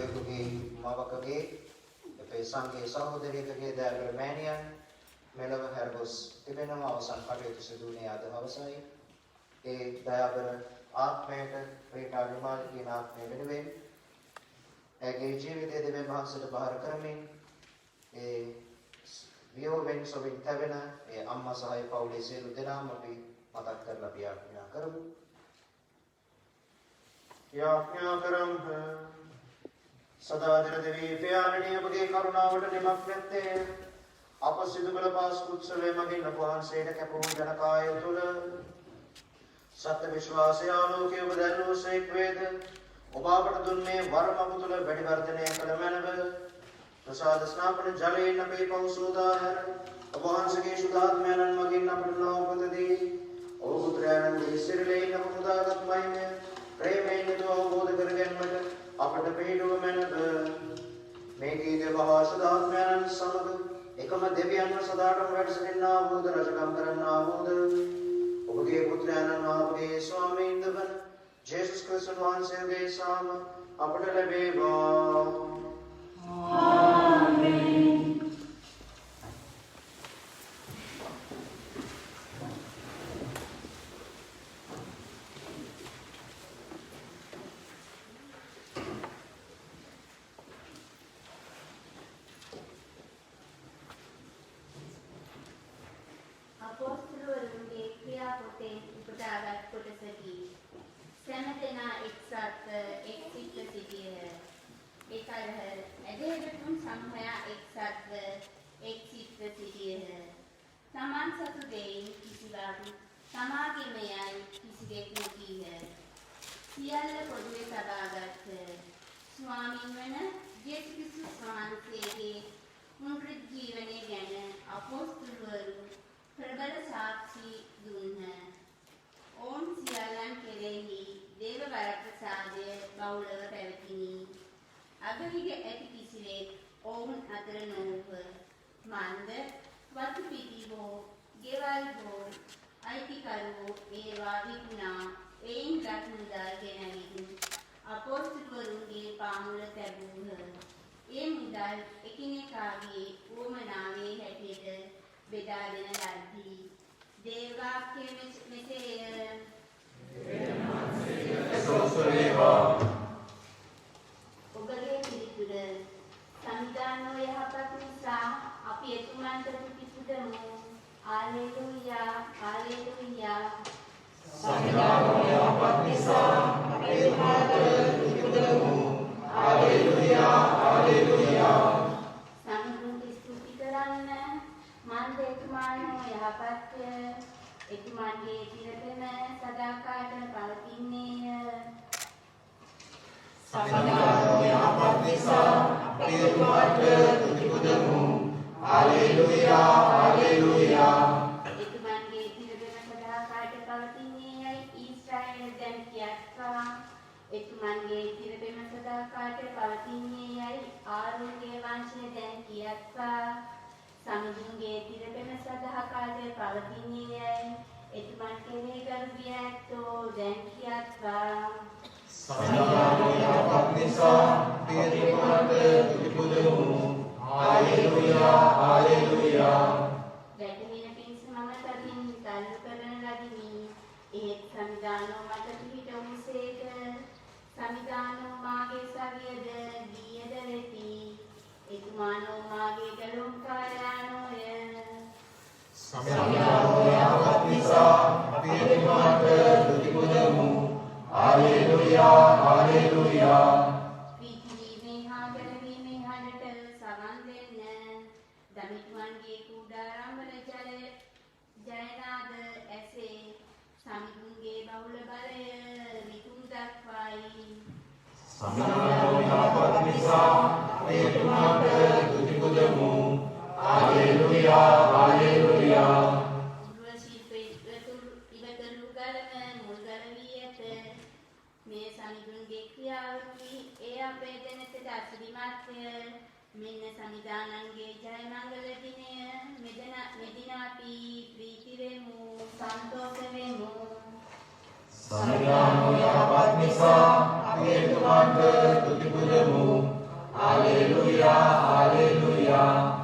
දරුවෙකුගේ මවකගේ අපේ සංඝයේ සහෝදරියකගේ දෑබර මෑණියන් මෙලව හැරගොස් තිබෙනවා. අවසන් කටයුතු සිදුුනේ අද හවසයි. ඒ දයාබර ආත්මයට ප්‍රේතා නිමාලිකී ආත්මය වෙනුවෙන් ඇගේ ජීවිතය දෙවියන් වහන්සේට බාර කරමින් ඒ වියෝවෙන් සොවින් තැවෙන ඒ අම්මා සහ පවුලේ සියලු දෙනාම අපි මතක් කරලා ප්‍රාර්ථනා කරමු. යාඥා කරම් සදාදර දෙවී ප්‍රයාණණී අපගේ කරුණාවට නිමක් නැත්තේ අප සිදු කළ පාස්කු උත්සවයේ මගින් ඔබ වහන්සේට කැපවූ ජනකාය තුළ සත්‍ය විශ්වාසය ආලෝකයේ ඔබ දැල්වූ සේක් වේද ඔබ අපට දුන්නේ වරම අප තුළ වැඩි වර්ධනය කළ මැනව ප්‍රසාද ස්නාපන ජලයෙන් අපේ පව් සෝදා හැර ඔබ වහන්සේගේ සුදාත්මයන්න් මගින් අපට නවපතදී ඔබ පුත්‍රයන්ගේ සිරිලෙන් අප මුදාගත් මහිමය ප්‍රේමයෙන් යුතුව අවබෝධ කර ගැනීමට අපට පිළිඩුව මැනව මේ කීද වහා සුදාත්මයන්න් සමග එකම දෙවියන්ව සදාටම වැඩ සිටින්නා වූද රජකම් කරන්නා වූද ඔබගේ පුත්‍රයන්න් අපගේ ස්වාමීන් වන ජේසුස් ක්‍රිස්තුස් වහන්සේගේ සාම අපට ලැබේවා. ආමේන්. අපොස්තලවරුන්ගේ ක්‍රියාපොතේ උපුටාගත් කොටසකි. සෑම එක්සත් එක් සිත්ව සිටියහ. ඒ කලහ ඇදහිවතුන් සමූහයා එක්සත්ව එක් සිත්ව සිටියහ. තමන් සතු දෙයින් කිසිවක් තමාගේමයයි කිසිවෙක් නොකීහ. සියල්ල පොදුවේ තබාගත්හ. ස්වාමීන් වන ජේසුස් ක්‍රිස්තුස් වහන්සේගේ පුනරුජ්ජීවනය ගැන අපොස්තලවරු ප්‍රබල සාක්ෂි දුන්හ. ඔවුන් සියල්ලන් කෙරෙහි දේව වරප්‍රසාදය බහුලව පැවතිනි. අගහිග ඇති කිසිවෙක් ඔවුන් අතර නොවූහ. මන්ද වතු පිටි හෝ ගෙවල් හෝ අයිතිකරුවෝ ඒවා විකුණා එයින් රත් මුදල් ගෙනවිත් අපොස්තලවරුන්ගේ පාමුල තැබූහ. ඒ මුදල් එකිනෙකාගේ උවමනාවේ හැටියට බෙදා දෙන ලද්දී දේව වාක්‍යය මෙසේය. ඔබගේ පිළිතුර සංවිධානෝ යහපත් නිසා අපි එතුමන්ට පිපිසුදමු. හාලෙලූයා හාලෙලූයා. සංවිධානෝ යහපත් නිසා අපි එතුමන්ට පිපිසුදමු. හාලෙලූයා හාලෙලූයා. සමිඳුන්ට ස්තුති කරන්න. මන්ද එතුමානෝ යහපත්ය. එතුමන්ගේ තිරපෙම සදාකාලට පවතින්නේය. සංවිධානෝ යහපත් නිසා අපි එතුමන්ට පිපිසුදමු. හාලෙලූයා හාලෙලූයා. එතුමන්ගේ තිරපෙම සදාකාලට පවතින්නේයයි ඊශ්‍රායල දැන් කියත්වා. එතුමන්ගේ තිරපෙම සදාකාලට පවතින්නේයයි ආරෝග්‍ය වංශය දැන් කියත්වා. සමිඳුන්ගේ තිරපෙම සදාකාලට පවතින්නේයයි එතුමන් කෙරෙහි ගරු දිය ඇත්තෝ දැන් කියත්වා. සංවිධානෝ යහපත් නිසා අපි එතුමන්ට පිපිසුදමු. හාලෙලූයා හාලෙලූයා. වැටහෙන පිණිස මම තදින් තල්ලු කරන ලදිමි. එහෙත් සංවිධානෝ මට පිහිට වූසේක. සංවිධානෝ මාගේ සවියද දියද වෙති. එතුමානෝ මාගේ ගැලුම් කාර්යානෝය. සංවිධානෝ යහපත් නිසා අපි එතුමන්ට පිපිසුදමු. හාලෙලූයා හාලෙලූයා. ප්‍රීතිවීමේ හා ගැලවීමේ හඬට සවන් දෙන්න. දමිතුමන්ගේ කුඩාරම්භන ජයනාද ඇසේ. සමිඳුන්ගේ බහුල බලය විකුම් දක්වයි. සංවිධානෝ යහපත් නිසා අපි එතුමන්ට පිපිසුදමු. හාලෙලූයා හාලෙලූයා. ඉවතරු ගලම මුල් ගල වී ඇත. මේ සමිඳුන්ගේ ක්‍රියාවකි ඒ අපේ දෙනතට අසිරිමත්ය. මෙන්න සංවිධානන්ගේ ජය මංගල දිනය මෙදිනාපි ප්‍රීති වෙමු සන්තෝෂ වෙමු. සංවිධානෝ යහපත් නිසා අපි එතුමන්ට පිපිසුදමු. Hallelujah, hallelujah.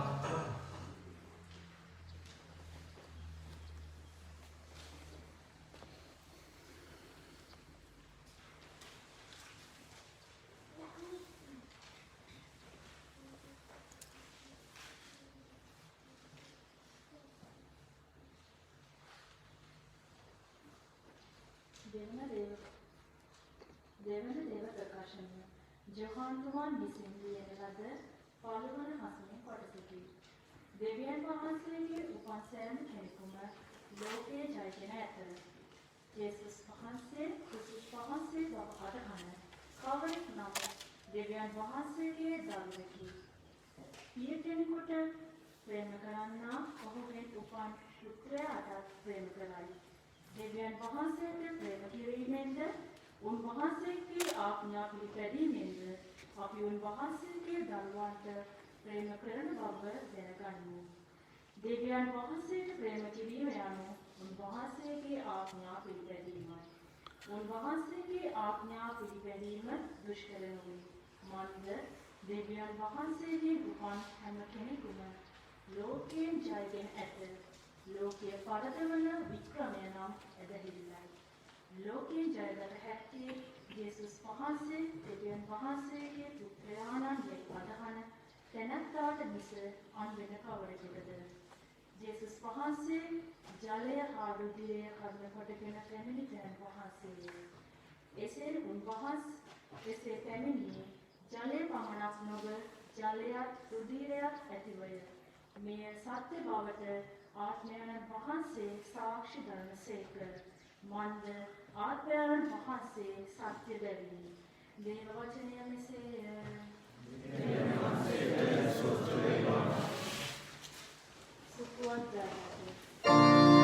දෙවන දේව ප්‍රකාශනය ජොහාන් තුමන් විසින් ලියන ලද පළවන හසුනේ කොටසකි. දෙවියන් වහන්සේගේ උපන් සෑම කෙනෙකුම ලෝකයේ ජයගෙන ඇත. යේසුස් වහන්සේ ක්‍රිස්තුස් වහන්සේ බව අදහන කවරෙක් නම් දෙවියන් වහන්සේගේ දරුවෙකි. පිය කෙනෙකුට ප්‍රේම කරන්නා ඔහුගෙන් උපන් පුත්‍රයාට ප්‍රේම කරයි. දෙවියන් වහන්සේට ප්‍රේම කිරීමෙන්ද උන්වහන්සේගේ ආඥා පිළිපැදීමෙන්ද අපි උන්වහන්සේගේ දරුවන්ට ප්‍රේම කරන බව දැනගනිමු. දෙවියන් වහන්සේට ප්‍රේම කිරීම යනු උන්වහන්සේගේ ආඥා පිළිපැදීමයි. උන්වහන්සේගේ ආඥා පිළිපැදීම දුෂ්කර නොවේ. මන්ද දෙවියන් වහන්සේගේ උපන් හැම කෙනෙකුම ලෝකයෙන් ජයගෙන ඇත. ලෝකයේ පරදවන වික්‍රමය නම් ඇදහිල්ලයි. ලෝකයෙන් ජයගත හැක්කේ යේසුස් වහන්සේ දෙවියන් වහන්සේගේ පුත්‍රයාණන් යයි අදහන තැනැත්තාට මිස අන් වෙන කවරෙකුටද. යේසුස් වහන්සේ ජලය හා රුධිරය කර්ම කොටගෙන පැමිණි තැන් වහන්සේය. එසේ එසේ පැමිණියේ ජලය පමණක් නොව ජලයත් රුධිරයත් ඇතිවය. මෙය සත්‍ය බවට ආත්මයන් වහන්සේ සාක්ෂි දරන සේක. මන්ද ආත්මයන් වහන්සේ සත්‍ය බැවිනි. දේව වචනය මෙසේය. සුපුවත් දායකය.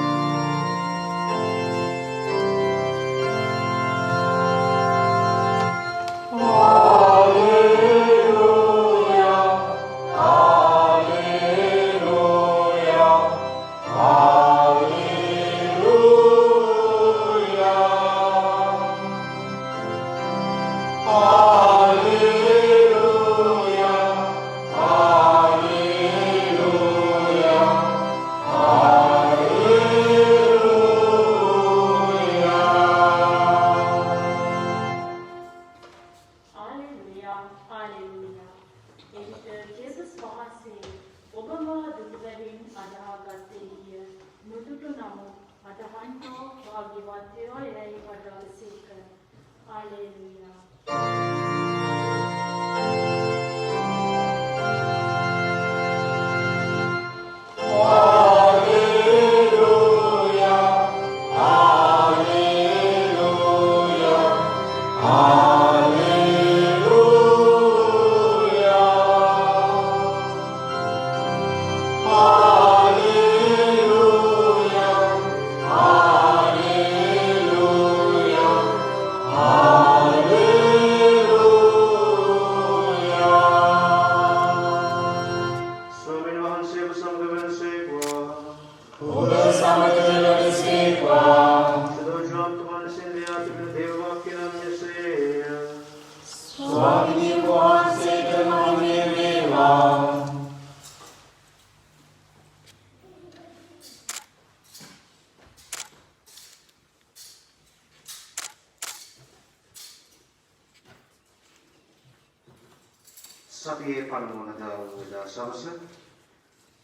සතියේ පළමුවනදා වූ සවස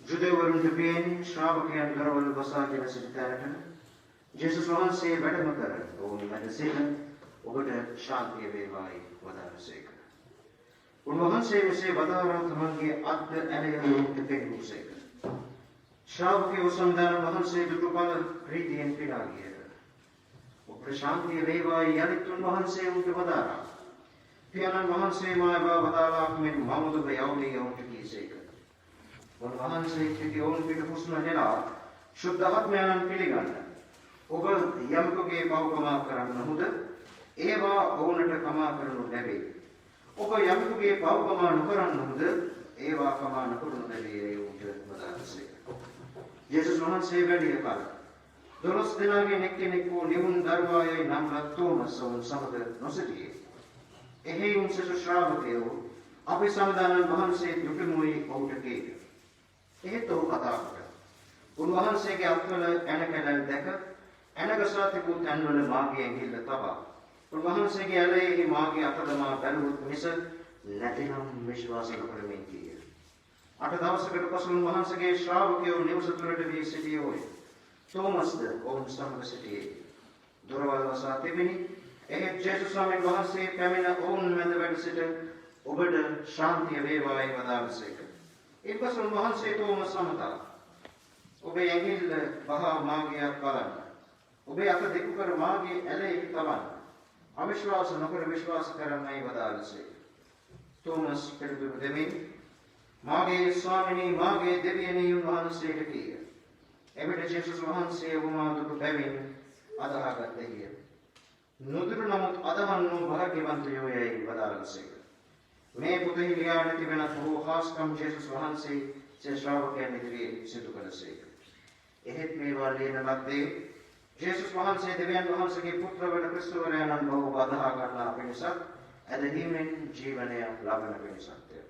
ජුදෙවරුන්ට පියන්නේ ශ්‍රාවකයන් දරවල බසාගෙන සිටි තැනට ජේසුස් වහන්සේ වැඩම කර ඔවුන් මැද සිට ඔබට ශාන්තිය වේවායි වදාළසේක. උන්වහන්සේ මෙසේ වදාරා තමන්ගේ අත් ඇලය ඔවුන්ට පෙන්වූසේක. ශ්‍රාවකයෝ සම්දාන වහන්සේ දුටුපළ ප්‍රීතියෙන් පිරා ගියහ. ඔබට ශාන්තිය වේවායි යලිත් උන්වහන්සේ ඔවුන්ට වදාරා. පියාණන් වහන්සේ මායවා වදාළාක් මෙන් මමද ඔබ යවුනේ ඔවුන්ට කීසේක. උන්වහන්සේ කිවි ඔවුන් පිට හුස්ම හෙලා ශුද්ධාත්මයන් පිළිගන්න. ඔබ යමකගේ පවකමා කරන්නහුද ඒවා ඔවුන්ට කමා කරනු ලැබේ. ඔබ යමකගේ පවකමා නොකරන්නහුද ඒවා කමා නොකරනු ලැබේ ඔවුන්ට වදාළසේක. යේසුස් වහන්සේ වැඩි කල 12 දෙනාගෙන් එක්කෙනෙක් වූ නිවුන් දරුවායයි නම් ලත් තෝමස් ඔවුන් සමග නොසිටියේ. එහෙයින් සෙසු ශ්‍රාවකයෝ අපි සම්දානන් වහන්සේ දුටුමුයි ඔහුට කීක. එහෙත් ඔහු කතා කළා. උන්වහන්සේගේ අත්වල ඇන කැලල් දැක ඇනගසා තිබූ තැන්වල මාගේ ඇඟිල්ල තබා උන්වහන්සේගේ ඇලෙහි මාගේ අත දමා බැලුවොත් මිස නැතිනම් විශ්වාස නොකරමින් කීය. 8 දවසකට පසු උන්වහන්සේගේ ශ්‍රාවකයෝ නිවස තුළට වී සිටියෝය. තෝමස්ද ඔවුන් සමග සිටියේ. දොරවල් වසා තිබිණි. එහෙත් ජේසුස් ස්වාමීන් වහන්සේ පැමිණ ඔවුන් මැද වැඩ සිට ඔබට ශාන්තිය වේවායි වදාළසේක. ඊපසු උන්වහන්සේ තෝමස් සමතා ඔබේ ඇඟිල්ල වහා මාගේ අත් බලන්න. ඔබේ අත දෙක කර මාගේ ඇලෙහි තබන්න. අවිශ්වාස නොකර විශ්වාස කරන්නයි වදාළසේක. තෝමස් පිළිතුරු දෙමින් මාගේ ස්වාමිනී මාගේ දෙවියනි වහන්සේට කීය. එවිට ජේසුස් වහන්සේ වමා දුටු බැවින් අදහාගත්තේය. නොදුරු නමුත් අදහන්නෝ භාග්‍යවන්තයෝ යයි වදාළසේක. මේ පොතෙහි ලියා නැති වෙන බොහෝ හාස්කම් ජේසුස් වහන්සේ ශ්‍රාවකයන් ඉදිරියේ සිදු කළසේක. එහෙත් මේවා ලියන ලද්දේ ජේසුස් වහන්සේ දෙවියන් වහන්සේගේ පුත්‍ර වන ක්‍රිස්තුවරයාණන් බව අදහා ගන්නා පිණිසත් ඇදහිීමෙන් ජීවනය ලබන පිණිසත්ය.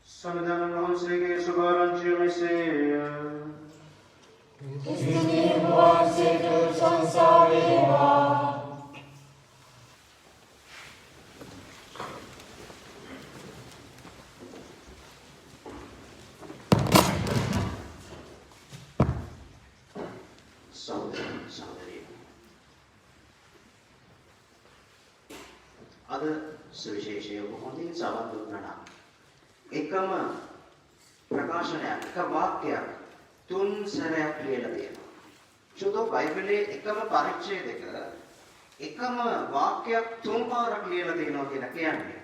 සමදානන් වහන්සේගේ සුභාරංචිය මෙසේය. ක්‍රිස්තුනි වහන්සේට ප්‍රශංසා වේවා. අද සුවිශේෂය හොඳින් සවන් දුන්නා නම් එකම ප්‍රකාශනයක් එක වාක්‍යයක් තුන් සැරයක් ලියලා තියෙනවා. චුදෝ බයිබලයේ එකම පරිච්ඡේදයක එකම වාක්‍යයක් තුන් පාරක් ලියලා තියෙනවා කියලා කියන්නේ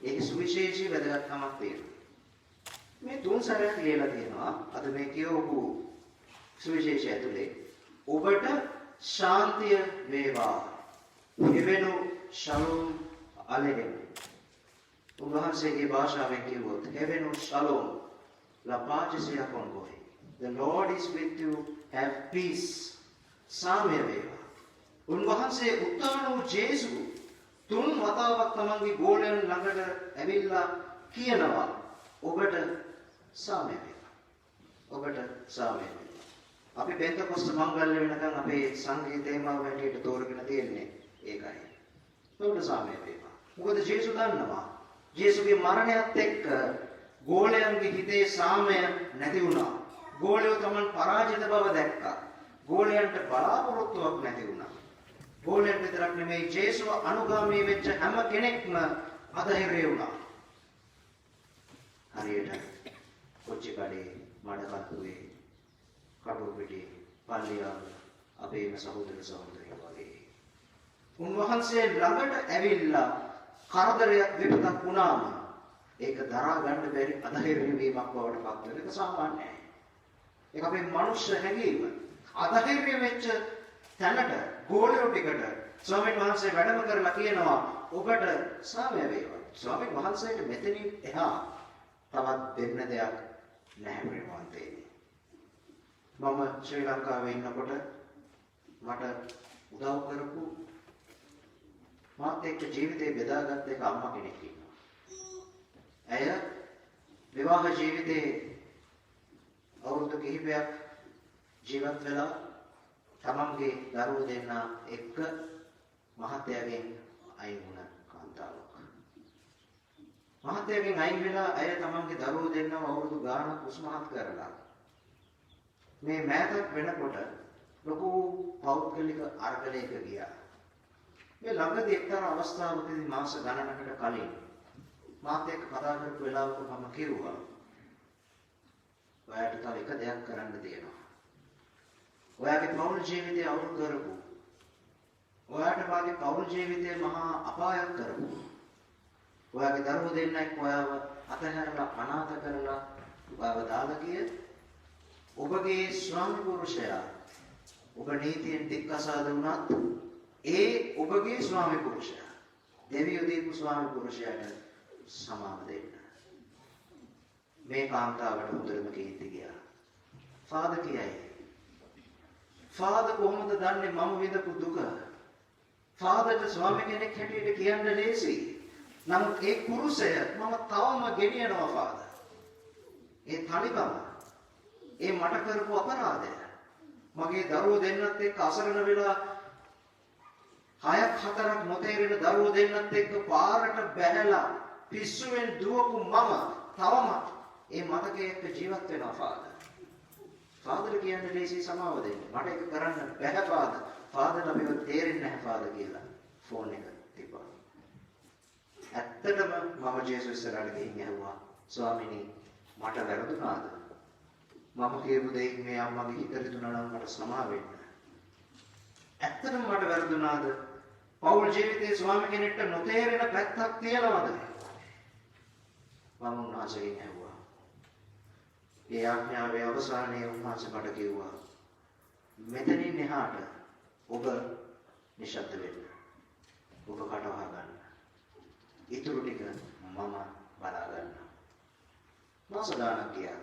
ඒක සුවිශේෂී වැදගත්කමක් තියෙනවා. මේ තුන් සැරයක් ලියලා තියෙනවා. අද මේ කියවපු සුවිශේෂය ඇතුලේ ඔබට ශාන්තිය වේවා. එවෙනු ශලෝම් අලෙහෙම්. උන්වහන්සේගේ භාෂාවෙන් කිව්වොත් එවෙනු ශලෝම් la paz sea con voi. The Lord is with you. Have peace. සාමය වේවා. උන්වහන්සේ උත්තරන වූ ජේසු තුන් වතාවක් තමන්ගේ ගෝලයන් ළඟට ඇවිල්ලා කියනවා ඔබට සාමය වේවා. ඔබට සාමය වේවා. අපි පෙන්තකොස්ත මංගල්‍ය වෙනකන් අපේ සංගීත තේමාව හැටියට තෝරගෙන තියෙන්නේ ඒකයි. ඔබට සාමය වේවා. මොකද ජේසු දන්නවා ජේසුගේ මරණයත් එක්ක ගෝලයන්ගේ හිතේ සාමය නැති වුණා. ගෝලයෝ තමන් පරාජිත බව දැක්කා. ගෝලයන්ට බලාපොරොත්තුවක් නැති වුණා. ගෝලයන්ට විතරක් නෙමෙයි ජේසුව අනුගාමී වෙච්ච හැම කෙනෙක්ම අධෛර්ය වුණා. හරියට කොච්චිකඩේ මඩකටුවේ කටුව පිටේ පල්ලියාව අපේම සහෝදර සහෝදරියෝ වගේ. උන්වහන්සේ ළඟට ඇවිල්ලා කරදරයක් විපතක් වුණාම ඒක දරා ගන්න බැරි අධෛර්ය වීමක් බවට පත් වෙන එක සාමාන්‍යයි. ඒක අපේ මනුෂ්‍ය හැඟීම. අධෛර්ය වෙච්ච තැනට ගෝලියෝ ටිකට ස්වාමීන් වහන්සේ වැඩම කරලා කියනවා ඔබට සාමය වේවා. ස්වාමීන් වහන්සේට මෙතනින් එහා තවත් දෙන්න දෙයක් නැහැ ප්‍රේමවන්තේ. මම ශ්‍රී ලංකාවේ ඉන්නකොට මට උදව් කරපු මාත් එක්ක ජීවිතේ බෙදාගත්ත එක අම්මා කෙනෙක් ඉන්නවා. ඇය විවාහ ජීවිතේ අවුරුදු කිහිපයක් ජීවත් වෙලා තමන්ගේ දරුවෝ දෙන්න එක්ක මහත්යගෙන් අයින් වුණ කාන්තාවක්. මහත්යගෙන් අයින් වෙලා ඇය තමන්ගේ දරුවෝ දෙන්නව අවුරුදු ගාණක් උස්මහත් කරලා මේ මෑතක් වෙනකොට ලොකු පෞද්ගලික අර්ගලයක ගියා. මේ ළඟදී එක්තරා අවස්ථාවකදී මාස ගණනකට කලින් මාත් එක්ක කතා කරපු වෙලාවක මම කිව්වා ඔයාට තව එක දෙයක් කරන්න තියෙනවා. ඔයාගේ පෞල් ජීවිතය අවුල් කරපු ඔයාට වාගේ පෞල් ජීවිතේ මහා අපායක් කරපු ඔයාගේ දරුවෝ දෙන්නෙක් ඔයාව අතහැරලා අනාථ කරලා ඔයාව දාලා ගිය ඔබගේ ස්වාමි පුරුෂයා ඔබ නීතියෙන් දික්කසාද වුණත් ඒ ඔබගේ ස්වාමි පුරුෂයා දෙවියෝ දීපු ස්වාමි පුරුෂයාට සමාව දෙන්න. මේ කාන්තාවට හොඳටම කීර්ති ගියා. ෆාදර් කියයි. ෆාදර් කොහොමද දන්නේ මම විඳපු දුක? ෆාදර්ට ස්වාමි කෙනෙක් හැටියට කියන්න ලේසි. නමුත් ඒ කුරුසය මම තවම ගෙනියනවා ෆාදර්. ඒ තනිකම ඒ මට කරපු අපරාධය මගේ දරුවෝ දෙන්නත් එක්ක අසරණ වෙලා 6ක් 4ක් නොතේරෙන දරුවෝ දෙන්නත් එක්ක පාරට බැහැලා පිස්සුවෙන් දුවපු මම තවම ඒ මතකයේ එක්ක ජීවත් වෙනවා ෆාදර්. ෆාදර් කියන්නේ ලේසි සමාව දෙන්න. මට ඒක කරන්න බැහැ ෆාදර්. ෆාදර් අපිව තේරෙන්නේ නැහැ ෆාදර් කියලා ෆෝන් එක තිබ්බා. ඇත්තටම මම ජේසුස් ඉස්සරහට ගිහින් ඇහුවා ස්වාමීනි මට වැරදුනාද? මම කියපු දෙයින් මේ අම්මගේ හිත රිදුනා නම් මට සමා වෙන්න. ඇත්තටම මට වැරදුනාද? පෞල් ජීවිතයේ ස්වාමි කෙනෙක්ට නොතේරෙන පැත්තක් තියනවද? මම උන්වහන්සේගෙන් ඇහුවා. ඒ ආඥාවේ අවසානයේ උන්වහන්සේ මට කිව්වා මෙතනින් එහාට ඔබ නිශ්ශබ්ද වෙන්න. ඔබ කටවහ ගන්න. ඊටු ටික මම බලා ගන්නවා. මාස ගානක් ගියා.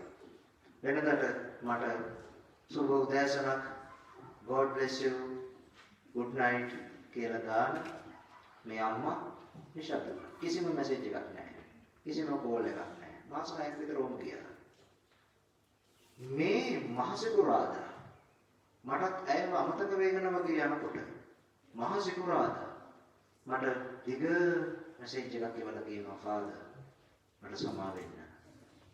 වෙනදට මට සුබ උදෑසනක් God bless you good night කියලා දාන මේ අම්මා නිශ්ශබ්ද වුණා. කිසිම මැසේජ් එකක් නැහැ. කිසිම කෝල් එකක් නැහැ. මාස 6ක් විතර ඕම ගියා. මේ මහසිකුරාදා මටත් ඇයව අමතක වෙගෙන වගේ යනකොට මහසිකුරාදා මට දිග මැසේජ් එකක් එවලා කියනවා ෆාදර් මට සමා වෙන්න.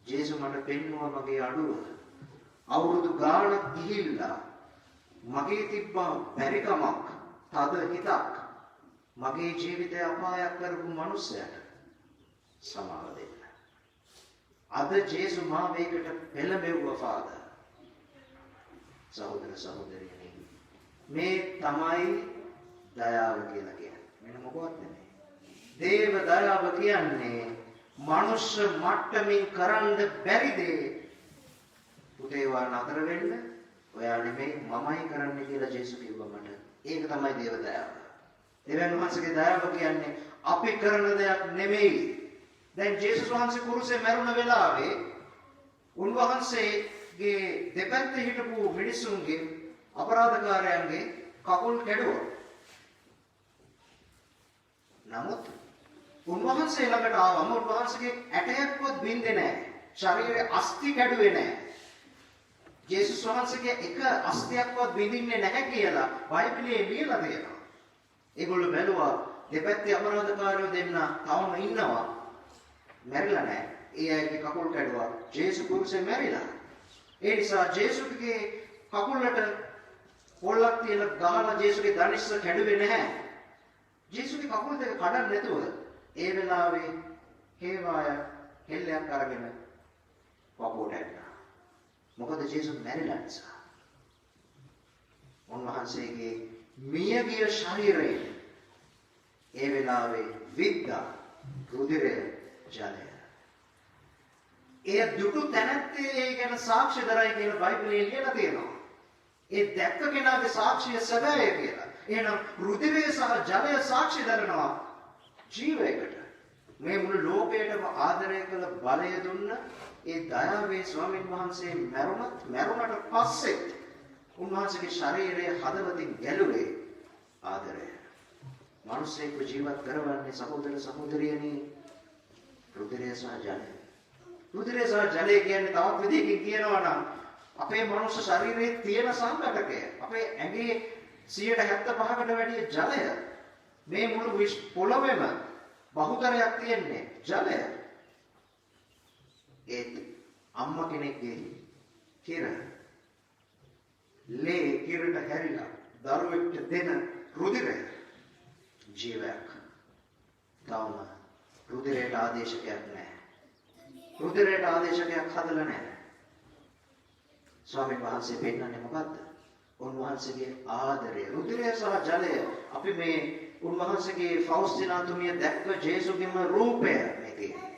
ජේසු මට පෙන්වුවා මගේ අඩුව. අවුරුදු ගාණක් ගිහිල්ලා මගේ තිබ්බ පරිකමක්, තද හිතක් මගේ ජීවිතය අපායක් කරපු මනුස්සයට සමාව දෙන්න. අද ජේසු මා මේකට පෙළඹෙව්වා ෆාදර්. සහෝදර සහෝදරියනි මේ තමයි දයාව කියලා කියන්නේ. වෙන මොකවත් නෙමෙයි. දේව දයාව කියන්නේ මනුෂ්‍ය මට්ටමින් කරන්න බැරි දේ පුතේවා නතර වෙන්න ඔයා නෙමෙයි මමයි කරන්න කියලා ජේසු කිව්වා මට. ඒක තමයි දේව දයාව. දෙවියන් වහන්සේගේ දයාව කියන්නේ අපි කරන දෙයක් නෙමෙයි. දැන් ජේසුස් වහන්සේ කුරුසේ මැරුණ වෙලාවේ උන්වහන්සේගේ දෙපැත්තේ හිටපු මිනිසුන්ගේ අපරාධකාරයන්ගේ කකුල් කැඩුවා. නමුත් උන්වහන්සේ ළඟට ආවම උන්වහන්සේගේ ඇටයක්වත් බින්දේ නැහැ. ශරීරයේ අස්ථි කැඩුවේ නැහැ. ජේසුස් වහන්සේගේ එක අස්ථියක්වත් බින්දින්නේ නැහැ කියලා බයිබලයේ ලියලා තියෙනවා. ඒගොල්ලෝ බැලුවා දෙපැත්තේ අපරාධකාරයෝ දෙන්න තවම ඉන්නවා. මැරිලා නැහැ. ඒ අයගේ කකුල් කැඩුවා. ජේසු කුරුසේ මැරිලා. ඒ නිසා ජේසුගේ කකුලට පොල්ලක් තියලා ගහලා ජේසුගේ ධනිස්ස කැඩුවේ නැහැ. ජේසුගේ කකුල් දෙක කඩන්න නැතුව ඒ වෙලාවේ හේවාය හෙල්ලයක් අරගෙන වපුවට ඇද්දා. මොකද ජේසු මැරිලා නිසා. උන්වහන්සේගේ මියගිය ශරීරයේ ඒ වෙලාවේ විද්දා රුධිරය ජලය. ඒ දුටු තැනැත්තේ ගැන සාක්ෂි දරයි කියලා බයිබලයේ ලියලා තියෙනවා. ඒ දැක්ක කෙනාගේ සාක්ෂිය සැබෑය කියලා. එහෙනම් රුධිරය සහ ජලය සාක්ෂි දරනවා ජීවයකට. මේ මුළු ලෝකයටම ආදරය කළ බලය දුන්න ඒ දයාවේ ස්වාමීන් වහන්සේ මැරුණට පස්සේ උන්වහන්සේගේ ශරීරය හදවතින් ගැලුවේ ආදරය. මිනිස්සෙක්ව ජීවත් කරවන්නේ සහෝදර සහෝදරියනි රුධිරය සහ ජලය. රුධිරය සහ ජලය කියන්නේ තවත් විදිහකින් කියනවා නම් අපේ මනුෂ්‍ය ශරීරයේ තියෙන සංඝටකය. අපේ ඇඟේ 75%කට වැඩිය ජලය. මේ මුළු පොළොවේම බහුතරයක් තියෙන්නේ ජලය. ඒත් අම්මා කෙනෙක්ගේ කිර ලේ කිරට හැරිලා දරුවෙක්ට දෙන රුධිරය ජීවයක්. තවම රුධිරයට ආදේශකයක් නැහැ. රුධිරයට ආදේශකයක් හදලා නැහැ. ස්වාමීන් වහන්සේ පෙන්නන්නේ මොකද්ද? උන්වහන්සේගේ ආදරය, රුධිරය සහ ජලය. අපි මේ උන්වහන්සේගේ ෆෞස්තිනාතුමිය දැක්ක ජේසුගේම රූපය මේ තියෙන්නේ.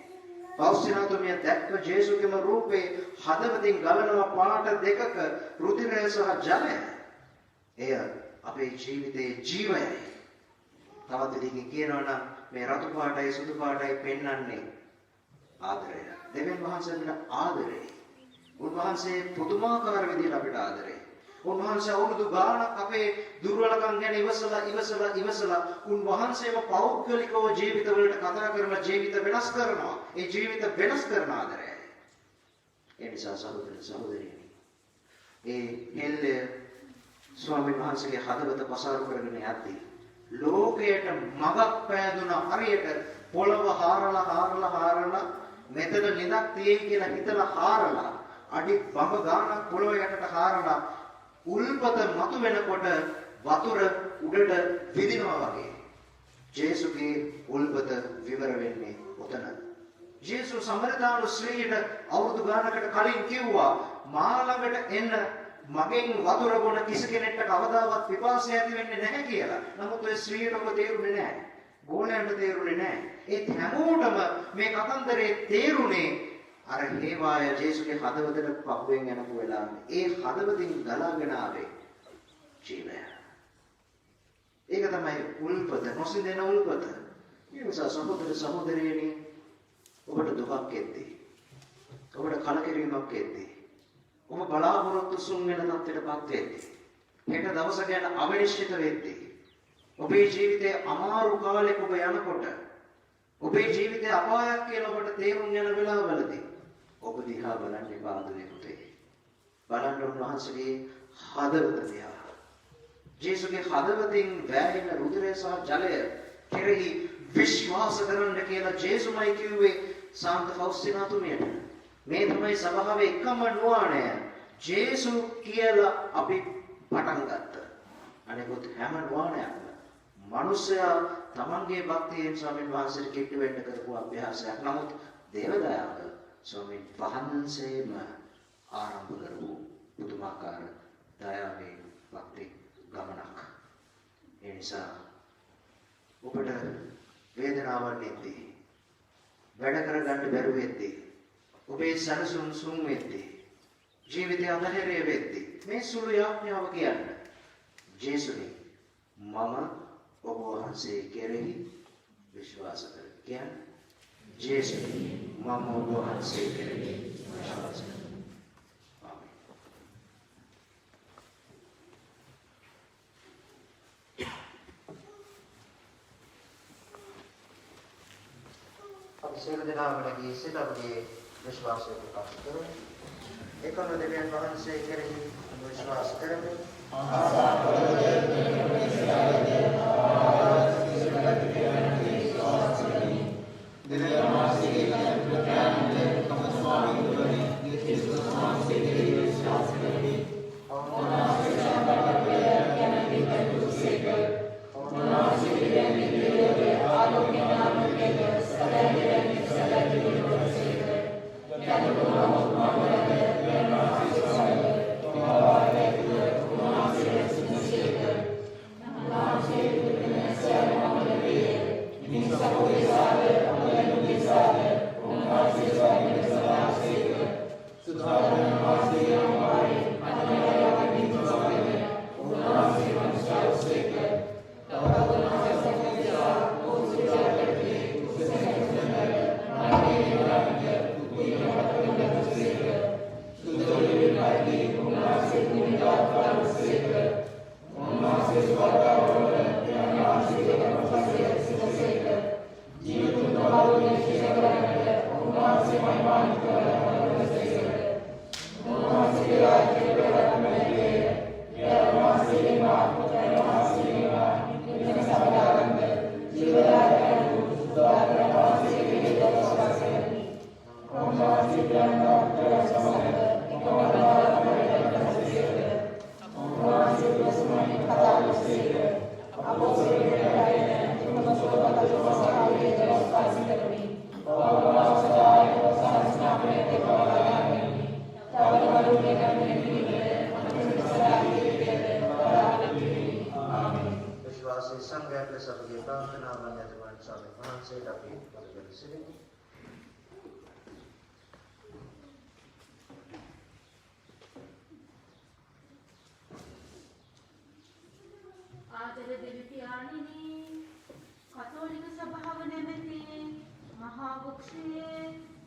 ෆෞස්තිනාතුමිය දැක්ක ජේසුගේම රූපේ හදවතින් ගලනවා පාට දෙකක රුධිරය සහ ජලය. එය අපේ ජීවිතයේ ජීවයයි. තවත් දෙයකින් කියනවා නම් මේ රතු පාටයි සුදු පාටයි පෙන්වන්නේ ආදරය. දෙවියන් වහන්සේට ආදරය. උන්වහන්සේ පුදුමාකාර විදිහට අපිට ආදරේ. උන්වහන්සේ අවුරුදු ගාණක් අපේ දුර්වලකම් ගැන ඉවසලා උන්වහන්සේම පෞද්ගලිකව ජීවිතවලට කතා කරලා ජීවිත වෙනස් කරනවා. ඒ ජීවිත වෙනස් කරන ආදරයයි. ඒ නිසා සහෝදරයනි ඒ හෙල්ලය ස්වාමීන් වහන්සේගේ හදවත පසාරු කරගෙන යද්දී ලෝකයට මගක් පෑදුන හරියට පොළව හාරලා මෙතන නිදක් තියෙයි කියලා හිතලා හාරලා අඩි බඹ ගානක් පොළව යටට හාරලා උල්පත මතු වෙනකොට වතුර උඩට විදිනවා වගේ ජේසුගේ උල්පත විවර වෙන්නේ උතන. ජේසුස් සමරදානු ස්ත්‍රියට අවුරුදු ගානකට කලින් කිව්වා මා ළඟට එන්න මගෙන් වතුර බොන කිසි කෙනෙක්ට කවදාවත් පිපාසය ඇති වෙන්නේ නැහැ කියලා. නමුත් ඔය ස්ත්‍රියට ඔබ තේරුනේ නැහැ. ගෝලයන්ට තේරුනේ නැහැ. ඒත් හැමෝටම මේ කතන්දරේ තේරුනේ අර හේවාය ජේසුගේ හදවතට පහුවෙන් යනපු වෙලාවේ. ඒ හදවතින් ගලාගෙන ආවේ ජීවය. ඒක තමයි උල්පත, නොසිඳෙන උල්පත. ඒ නිසා සහෝදරයනි ඔබට දුකක් එද්දී, ඔබට කලකිරීමක් එද්දී, ඔබ බලාපොරොත්තු සුන් වෙන තත්ත්වයටපත් වෙද්දී, හෙට දවස ගැන අවිනිශ්චිත වෙද්දී, ඔබේ ජීවිතයේ අමාරු කාලයක ඔබ යනකොට, ඔබේ ජීවිතයේ අපායක් කියලා ඔබට තේරුම් යන වෙලාවවලදී ඔබ දිහා බලන්න එපා ආදරේ පුතේ. බලන්න උන්වහන්සේගේ හදවත දිහා. ජේසුගේ හදවතින් වැයෙන රුධිරය සහ ජලය කෙරෙහි විශ්වාස කරන්න කියලා ජේසුමයි කිව්වේ සාන්ත ෆෞස්ටිනාතුමියට. මේ තමයි සභාවේ එකම නුවණය. ජේසු කියලා අපි පටන් ගත්තා. අනෙකුත් හැම නුවණයක්ම මිනිසයා තමන්ගේ භක්තියෙන් ස්වාමීන් වහන්සේට කිට්ටු වෙන්න කරපු අභ්‍යාසයක්. නමුත් දේවදයාව ස්වාමීන් වහන්සේම ආරම්භ කරපු පුදුමාකාර දයාවේ භක්ති ගමනක්. ඒ නිසා ඔබට වේදනාවක් නැති වැඩ කරගන්න බැරුව වෙද්දී ඔබේ සනසුන් සුන් වෙද්දී ජීවිතය අතහැරේ වෙද්දී මේ සුළු යාඥාව කියන්න ජේසුනි මම ඔබ වහන්සේ කෙරෙහි විශ්වාස කරමි කියන්නේ ජේසුනි මම ඔබ වහන්සේ කෙරෙහි විශ්වාස කරමි. ආමේන්. අපි සියලු දෙනාම නැගී සිට අපගේ විශ්වාසය ප්‍රකාශ කරමු. එකම දෙවියන් වහන්සේ කෙරෙහි විශ්වාස කරමු.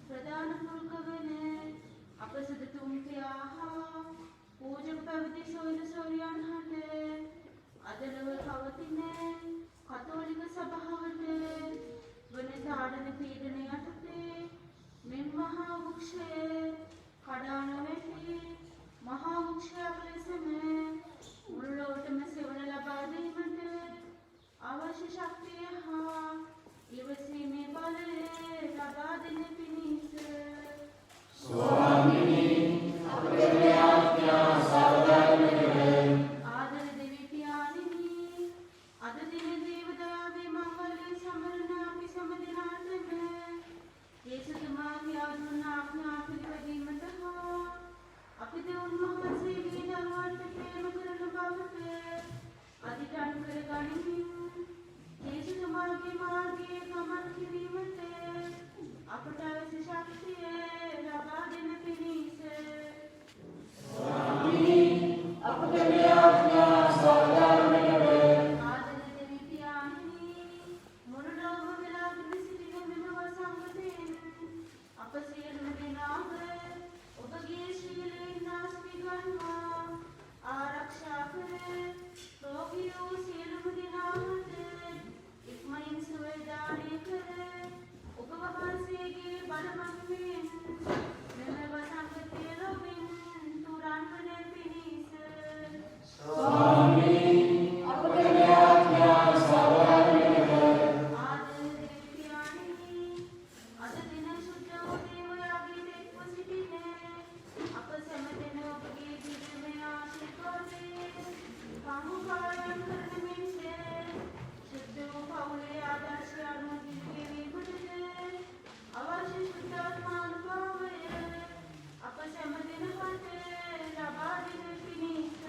ප්‍රධාන පුරුකවන අප සුදුතුම් පියාහා පූජක පැවිදි අපේ සොයුර සොයුරියන් හට අදලව පවතින කතෝලික සභාවට වන තාඩන පීඩන යටතේ මෙන් මහා වෘක්ෂය කඩා නොවැටි මහා වෘක්ෂයක් ලෙසම මුළු ලොවටම සෙවණ ලබා දීමට අවශ්‍ය ශක්තිය හා ඉවසීමේ බලය ලබා දෙන පිණිස ආදර දෙවි පියාණෙනි අද දින දේවදයාවේ මංගල්‍ය සමරන අපි සෑම දිනාටම යේසුතුමාගේ ආදුන ආඥා පිළිපැදීමට හා අපි දෙවුන් වහන්සේගේ දරුවන්ට ප්‍රේම කරන බවට අධිඨාන කර ගනිමින් යේසුතුමාගේ මාර්ගයේ ගමන් කිරීමට අපට අවශ්‍ය ශක්තිය ලබා දෙන පිණිස ආදර දෙවි පියාණෙනි මුළු ලෝකම වෙලාගෙන සිටින මෙම වසංගතයෙන් අප සියලුම දෙනාම ඔබගේ ශීලයෙන් නාස්ති ගන්වා ආරක්ෂා කර රෝගී වූ සියලුම දෙනාට ඉක්මනින් සුවදානය කර ඔබ වහන්සේගේ බල මහිමයෙන් මෙම වසංගතය ලොවින් තුරන් වන පිණිස ආදර දෙවි පියාණෙනි අද දින සුද්ධ වූ දේවයාගේ දෙක්ව සිටින අප සෑම දෙන ඔබගේ දිව්‍යමය ආශිර්වාදයේ කමුකාරයන් කරන මෙන්ස සුද්ධ වූ පවුලේ ආදර්ශය අනුව දිව්‍යවීමටද අවශ්‍ය සුද්ධාත්මානුභාවය අප සෑම දෙනාට ලබා දෙන පිණිස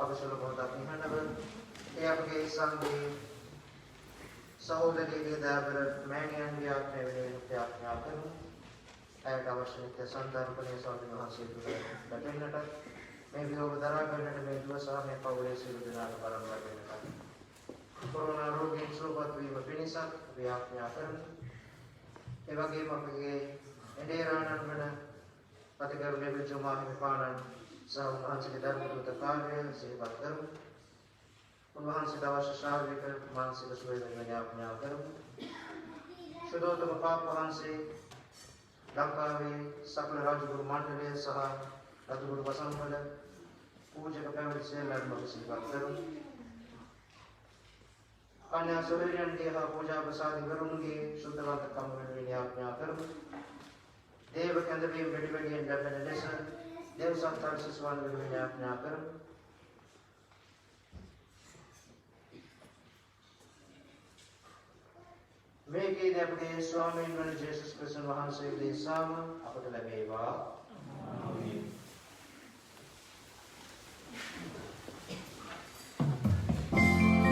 අපි සුළු මොහොතක් නිහඬව ඒ අපගේ සංඝේ සහෝදරී දයාබර මෑණියන්ගේ ආත්මය වෙනුවෙන් ප්‍රාර්ථනා කරමු. ඇයට අවශ්‍ය නිත්‍ය සන්තානපණය ස්වාමීන් වහන්සේ තුළ ලැබෙන්නට මේ විලෝභ දරා ගන්නට මේ දුව සහ මේ පවුලේ සියලු දෙනාට බලම් ලැබෙන්නට කොරෝනා රෝගයෙන් සුවපත් වීම පිණිස අපි ආඥා කරමු. ඒ වගේම අපගේ එඬේරාණන් වන පතිගරු ලෙබජුමා හිමිපාණන් සහ උන්වහන්සේගේ ධර්මදූත කාර්යය සිහිපත් කරමු. උන්වහන්සේට අවශ්‍ය ශාරීරික මානසික සුවය වෙනුවෙන් ආඥා කරමු. සුදෝතම පාප වහන්සේ ලංකාවේ සකල රජගුරු මණ්ඩලය සහ රජගුරු වසංගල පූජක පැවිදි සියල්ලන්ම සිහිපත් කරමු. අන්‍ය සොයුරියන්ගේ හා පූජා ප්‍රසාදිකරුන්ගේ සුද්ධවන්තකම වෙනුවෙන් ආඥා කරමු. දේව කැඳවීම වැඩි වැඩියෙන් ලැබෙන ලෙස දේව සත්කාර සිසුවන් වෙනුවෙන් ආඥා කරමු. මේකේ අපගේ ස්වාමීන් වහන්සේ ජේසුස් ක්‍රිස්තුස් වහන්සේගේ සාම අපට ලැබේවා. ආමේන්. Amen.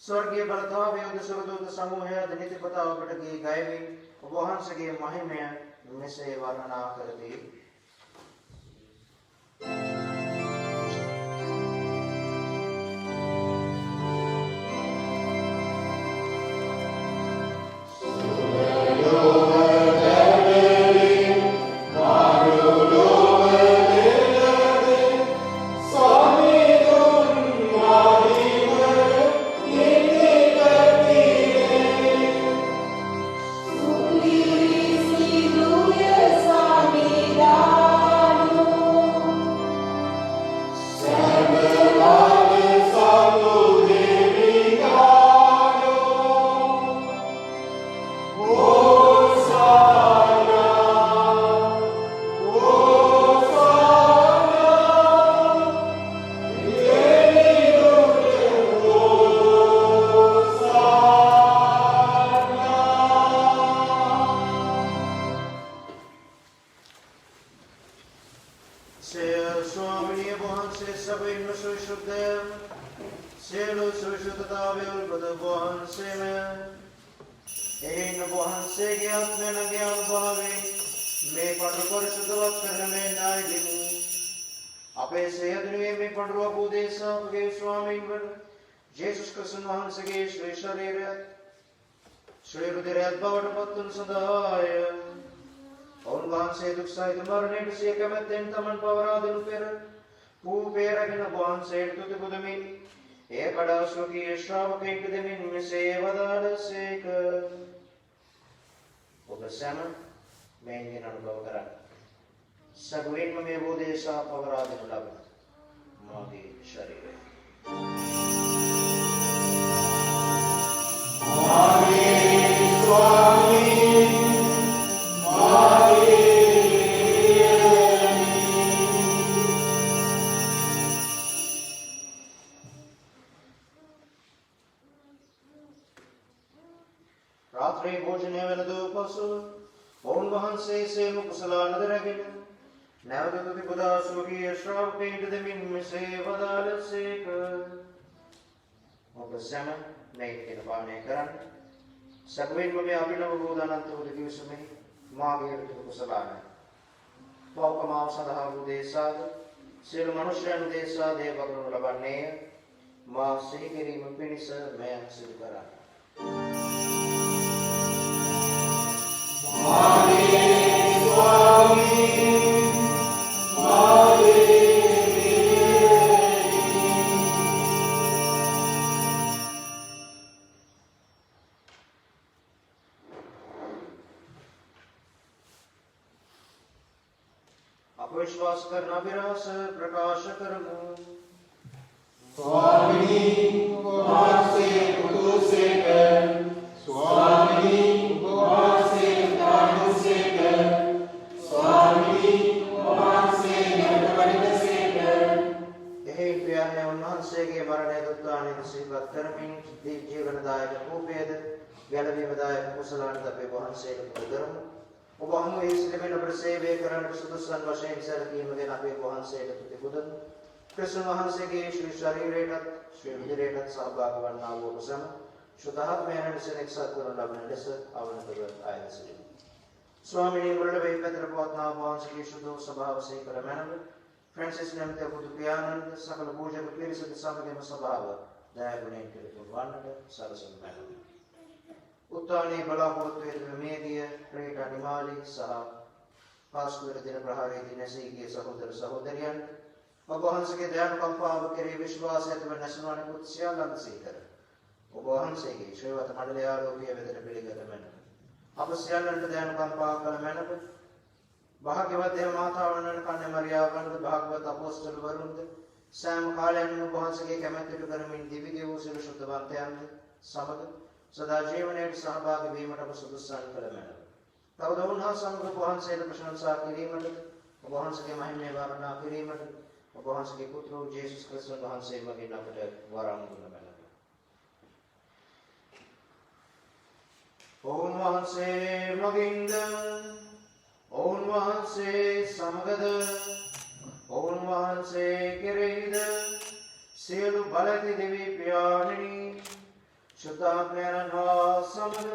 स्वर्गीय बलतावे उद सुरदूत समूह नित्य पता बटगी गायवी वहंस के महिमा में से वर्णना कर दी। වහන්සේ සැබවින්ම සවිසුද්ධය. සියලු සවිසුද්ධතාවය උල්පත වහන්සේම. එයින් වහන්සේගේ ආත්මයන්ගේ අනුභවයෙන් මේ පඬුර පරිසුද්ධවත් කරන මේ නායකෙමු. අපේ සේයදුනේ මේ පඬුර අපෝදේශා අපගේ ස්වාමීන් වන ජේසුස් ක්‍රිස්තුස් වහන්සේගේ ශ්‍රී ශරීරය ශ්‍රී රුධිරයත් බවට පත්වන සදාය. ඔවුන් වහන්සේ දුක් සහිත මරණයට සිය කැමැත්තෙන් තමන් පවරා දෙනු පෙර පූපේ රැගෙන වහන්සේට තුති පුදමින් එය කඩා ස්වකීය ශ්‍රාවකයෙක්ට දෙමින් මෙසේ වදාළසේක. ඔබ සැම මේන්ගෙන් අනුභව කරන්න. සැබවින්ම මේ බෝධේශා පවරා දෙනු ලබන මාගේ ශරීරය. රාත්‍රී භෝජනය වෙනදු පසු ඔවුන් වහන්සේ සේම කුසලානද රැගෙන නැවත තුති පුදා ස්වකීය ශ්‍රාවකයින්ට දෙමින් මෙසේ වදාළසේක. ඔබ සැම මේකෙන් පානය කරන්න. සැබවින්ම මේ අභිනව වූ අනන්ත වූ දිවිසුමෙහි මාගේ කුසලානයි. පෞකමාව සඳහා වූ දේශාද සියලු මනුෂ්‍යයන් දේශා දේව කරනු ලබන්නේය. මා සිහි කිරීම පිණිස මෙය සිදු කරන්න. विश्वास करना अभिलाष प्रकाश करमु। स्वामिनी उपवास से उतु से कर, स्वामिनी उपवास से उतार से कर, स्वामिनी उपवास से नटवट से कर। यही प्यार ने उन्हांसे के मरणे दुत्ताने मुसीबत करमिन दीप जीवनदायक भूपेद ගැලවීමදායක කුසලාන අපේ වහන්සේට පුදරමු. ඔබ හමු ඒ සිළමෙන අපට සේවය කරන්නට සුදුසුන් වශයෙන් සැලකීම ගැන අපේ වහන්සේට තුති පුදමු. ක්‍රිස්තුස් වහන්සේගේ ශ්‍රී ශරීරයටත් ශ්‍රී රුධිරයටත් සහභාගී වන්නා වූ ඔබ සැම ශුද්ධාත්මයන් විසින් එක්සත් කරන ලබන ලෙස අවනතව ආයත සිටිමු. ස්වාමීනි මුරළ වේ පැතර පවත්නා වහන්සේගේ ශුද්ධ ස්වභාව සේකල මැනව ෆ්‍රැන්සිස් නැමැති බුදු පියාණන් සකල පූජක පිරිසද සමගම ස්වභාව දයාගුණයෙන් පිළිතුරු වන්නට සලසනු මැනව. උත්තානේ බලාපොරොත්තු වෙන මේදිය ප්‍රේත අනිමාලි සහ පාස්කුවර දින ප්‍රහාරයේදී නැසී ගිය සහෝදර සහෝදරියන් ඔබ වහන්සේගේ දයානුකම්පාව කෙරෙහි විශ්වාසය ඇතිව නැසුණු අනෙකුත් සියල්ලන් සීකර ඔබ වහන්සේගේ ශ්‍රේවත මණ්ඩලය ආරෝග්‍ය වෙදට පිළිගත මැනව. අප සියල්ලන්ට දයානුකම්පාව කළ මැනව. භාග්‍යවත් දේව මාතාවන්න් කන්නේ මරියාවන්ද භාග්‍යවත් අපොස්තල වරුන්ද සෑම කාලයකම ඔබ වහන්සේගේ කැමැත්තට කරමින් දිවි ගෙවූ සියලු ශුද්ධවන්තයන්ද සමග සදා ජීවනයේ සහභාගී වීමට ඔබ සුදුසුසන් කළ මැනව. තවද උන්හා සමග ඔබ වහන්සේට ප්‍රශංසා කිරීමට ඔබ වහන්සේගේ මහිමය වර්ණනා කිරීමට ඔබ වහන්සේගේ පුත්‍ර වූ ජේසුස් ක්‍රිස්තුස් වහන්සේ මගින් අපට වරම් දුන මැනව. ඔවුන් වහන්සේ මගින්ද ඔවුන් වහන්සේ සමගද ඔවුන් වහන්සේ කෙරෙහිද සියලු බලති දෙවි පියාණෙනි ශුද්ධාත්මයන් හා සමග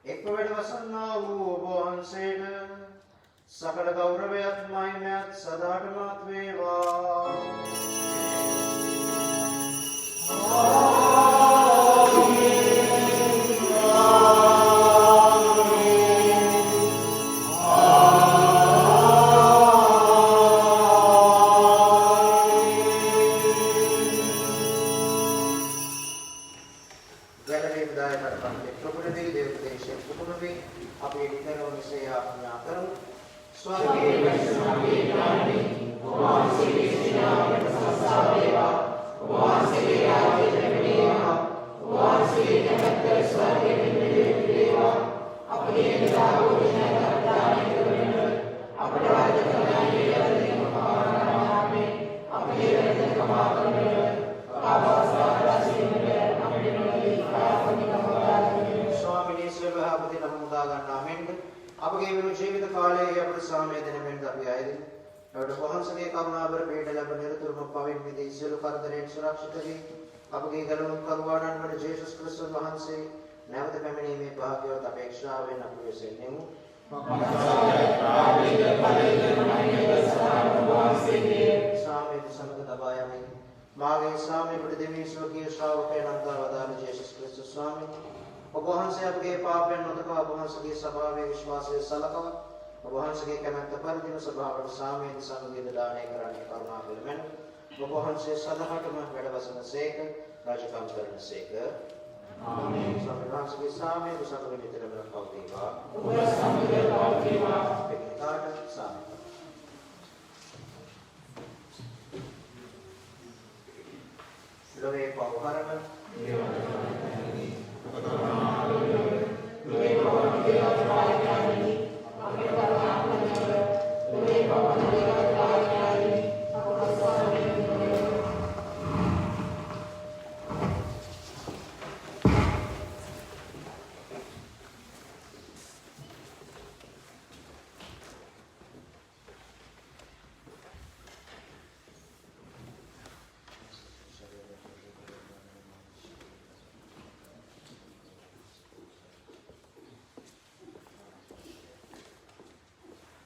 එක්ව වැඩවසන්නා වූ ඔබ වහන්සේට සකල ගෞරවයත් මහිමයත් සදාටමත් වේවා. එවිට වහන්සේගේ කරුණාබර පිහිට ලැබ නිරතුරුම පවින් මිදී සියලු කරදරයන් සුරක්ෂිත වී අපගේ ගලනුම් කරුවාණන් වන ජේසුස් ක්‍රිස්තුස් වහන්සේ නැවත පැමිණීමේ භාග්‍යවත් අපේක්ෂාවෙන් අපි වෙසෙන්නෙමු. සාමයේ සමග තබා යමින් මාගේ සාමයේ පිට දෙවි ස්වකීය ශ්‍රාවකයන් අන්තරවදාන ජේසුස් ක්‍රිස්තුස් ස්වාමීන් ඔබ වහන්සේ අපගේ පාපයන් නොදකා ඔබ වහන්සේගේ ස්වභාවයේ විශ්වාසය සලකවා ඔබ වහන්සේගේ කැමැත්ත පරිදිම ස්වභාවයට සාමයේ සංගීත දානය කරන්නේ කරුණාවෙන් මෙන්න ඔබ වහන්සේ සදාහටම වැඩවසන සේක රාජකම් කරන සේක. ආමේන්. ස්වාමීන් වහන්සේගේ සාමයේ සමග නිතරම පවතිවා. ඔබ සමග පවතිවා. එක්කාට සාමය. ලෝකේ පවහරම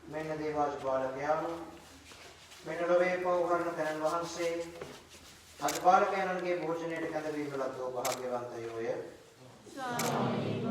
මෙන්න දේවාජ බාලකයාම මෙන්න ලෝකේ පවහරන තැන් වහන්සේ අද බාලකයන්ගේ භෝජනයට කැඳවීම ලද්දෝ භාග්‍යවන්තයෝය. ස්වාමීන්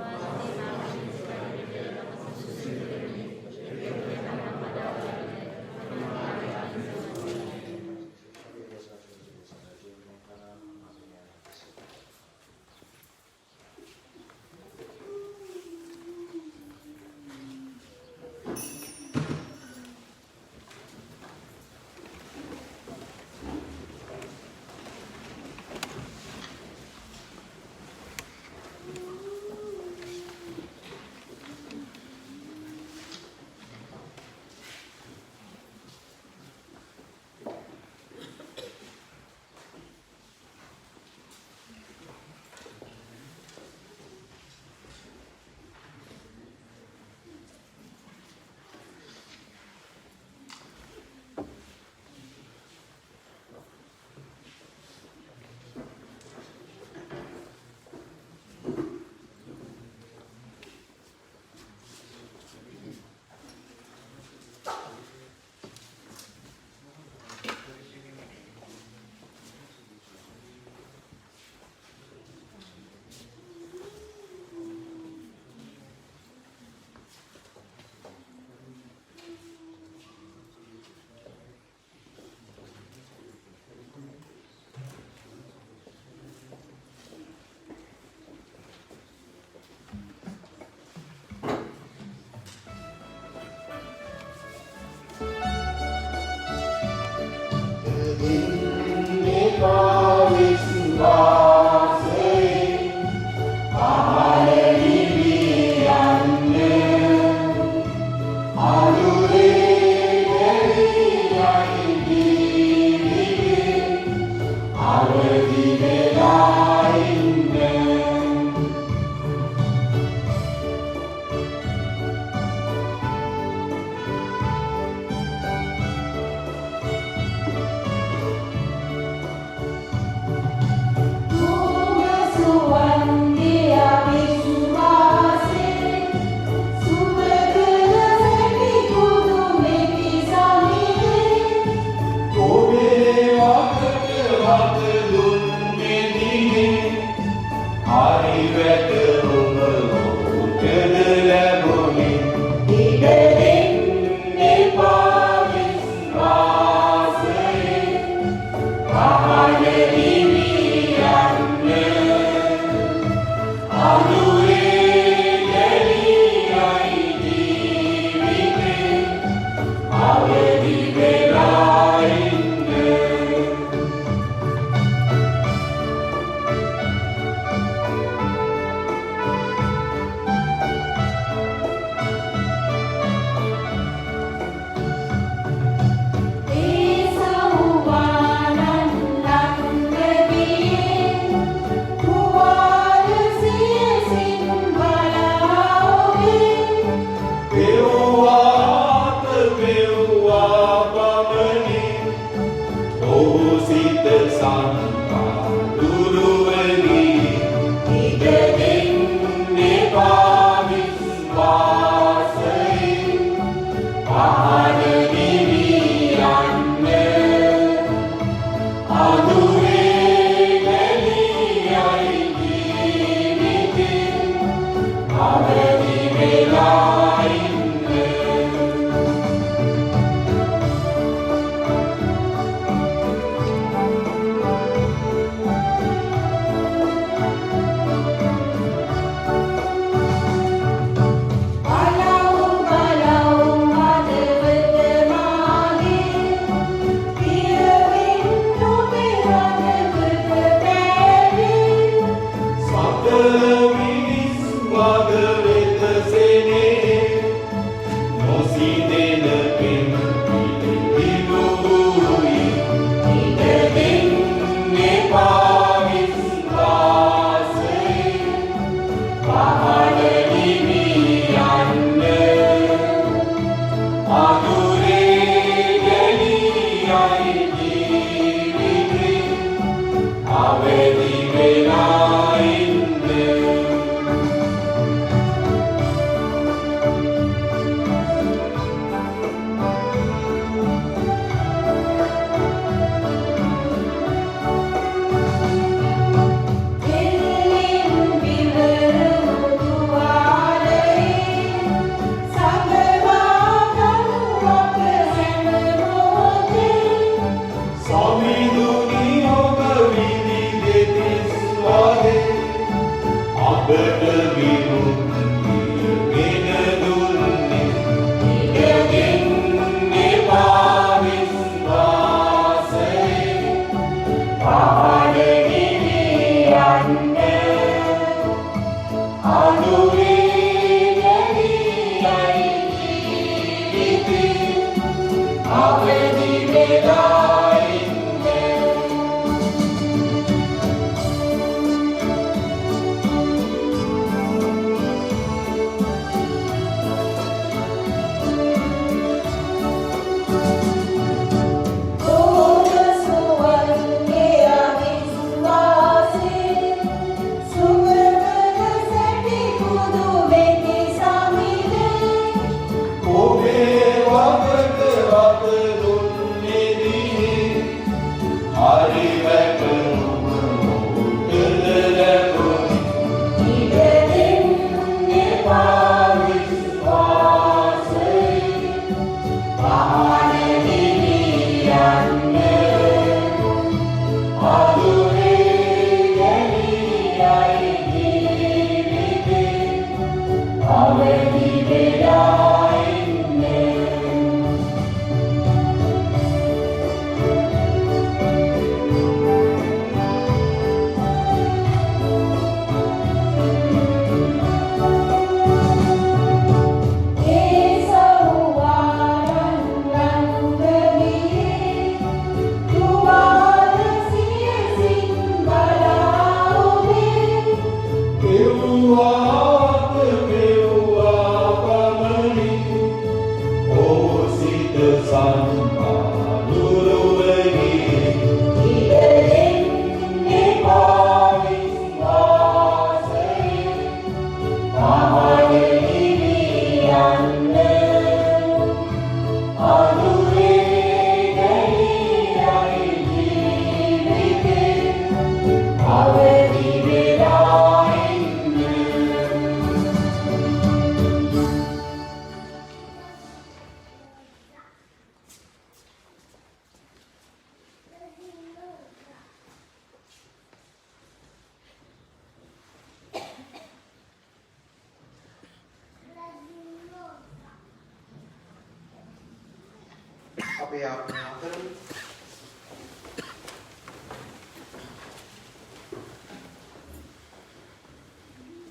අපි ආඥා කරමු.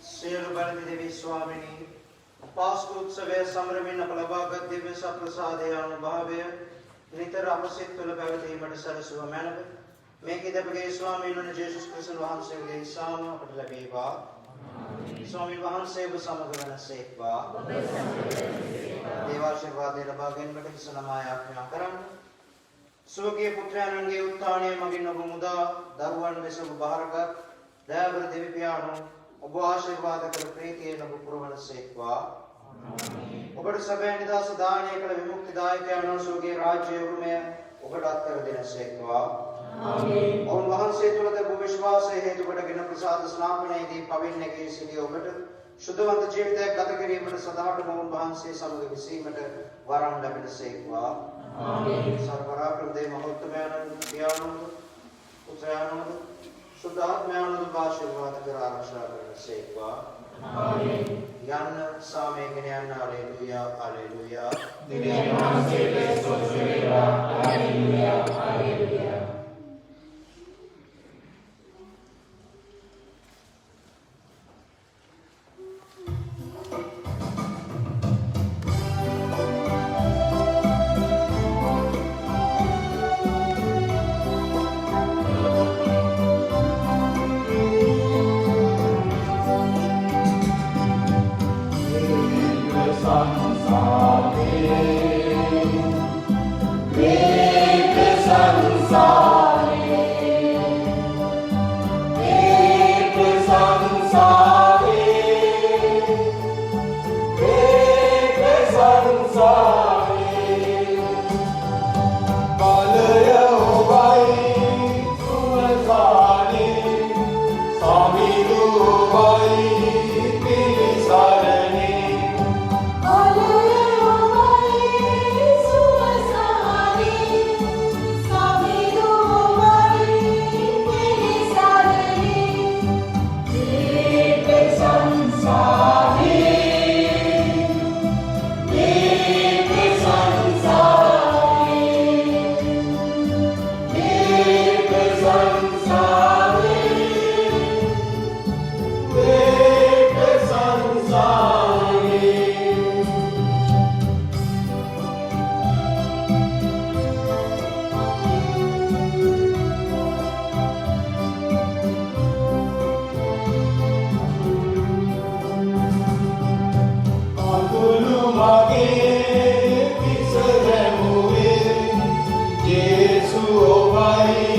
සියලු බලධි දෙවි ස්වාමිනී, පාස්කු උත්සවය සමරමින් අප ලබාගත් දිව්‍ය සප්‍රසාදයේ අනුභවය නිතර අප සිත් තුළ පැවතීමට සැලසුව මැනව. මේ කිදපගේ ස්වාමීන් වහන්සේ ජේසුස් ක්‍රිස්තුස් වහන්සේගේ සාම අපට ලැබේවා. ස්වාමීන් වහන්සේ ඔබ සමග වනසේක්වා. දේවාශිර්වාදය ලබා ගැනීමට හිස නමා යාඥා කරන්න. ස්වකීය පුත්‍රයන්ගේ උත්ථානය මගින් ඔබ මුදා දරුවන් ලෙස ඔබ බහරගත් දයාබර දෙවි පියාණෝ ඔබ ආශිර්වාද කළ ප්‍රීතියෙන් ඔබ පුරවනසේක්වා. ඔබට සැබෑ නිදහස දානය කළ විමුක්තිදායකයන්ෝ ස්වකීය රාජ්‍ය උරුමය ඔබට අත්කර දෙනසේක්වා. ඔවුන් වහන්සේ තුළද ඔබ විශ්වාසය හේතු කොටගෙන ප්‍රසාද ස්නාපනයේදී පවින් නැගී සිටි ඔබට ශුද්ධවන්ත ජීවිතයක් ගත කිරීමට සදාටම ඔවුන් වහන්සේ සමග විසීමට වරම් ලැබෙනසේක්වා. සර්වරාප්‍රම දේ මහෝත්තමයන් පියාණෝද පුත්‍රයාණෝද සුද්ධාත්මයන්ද ආශිර්වාද කර ආරක්ෂා කරනසේක්වා. යන්න සාමයෙන් යන්න. Hallelujah hallelujah. දිනේ වහන්සේට ස්තුති වේවා. Hallelujah hallelujah. Jesus, oh, vai,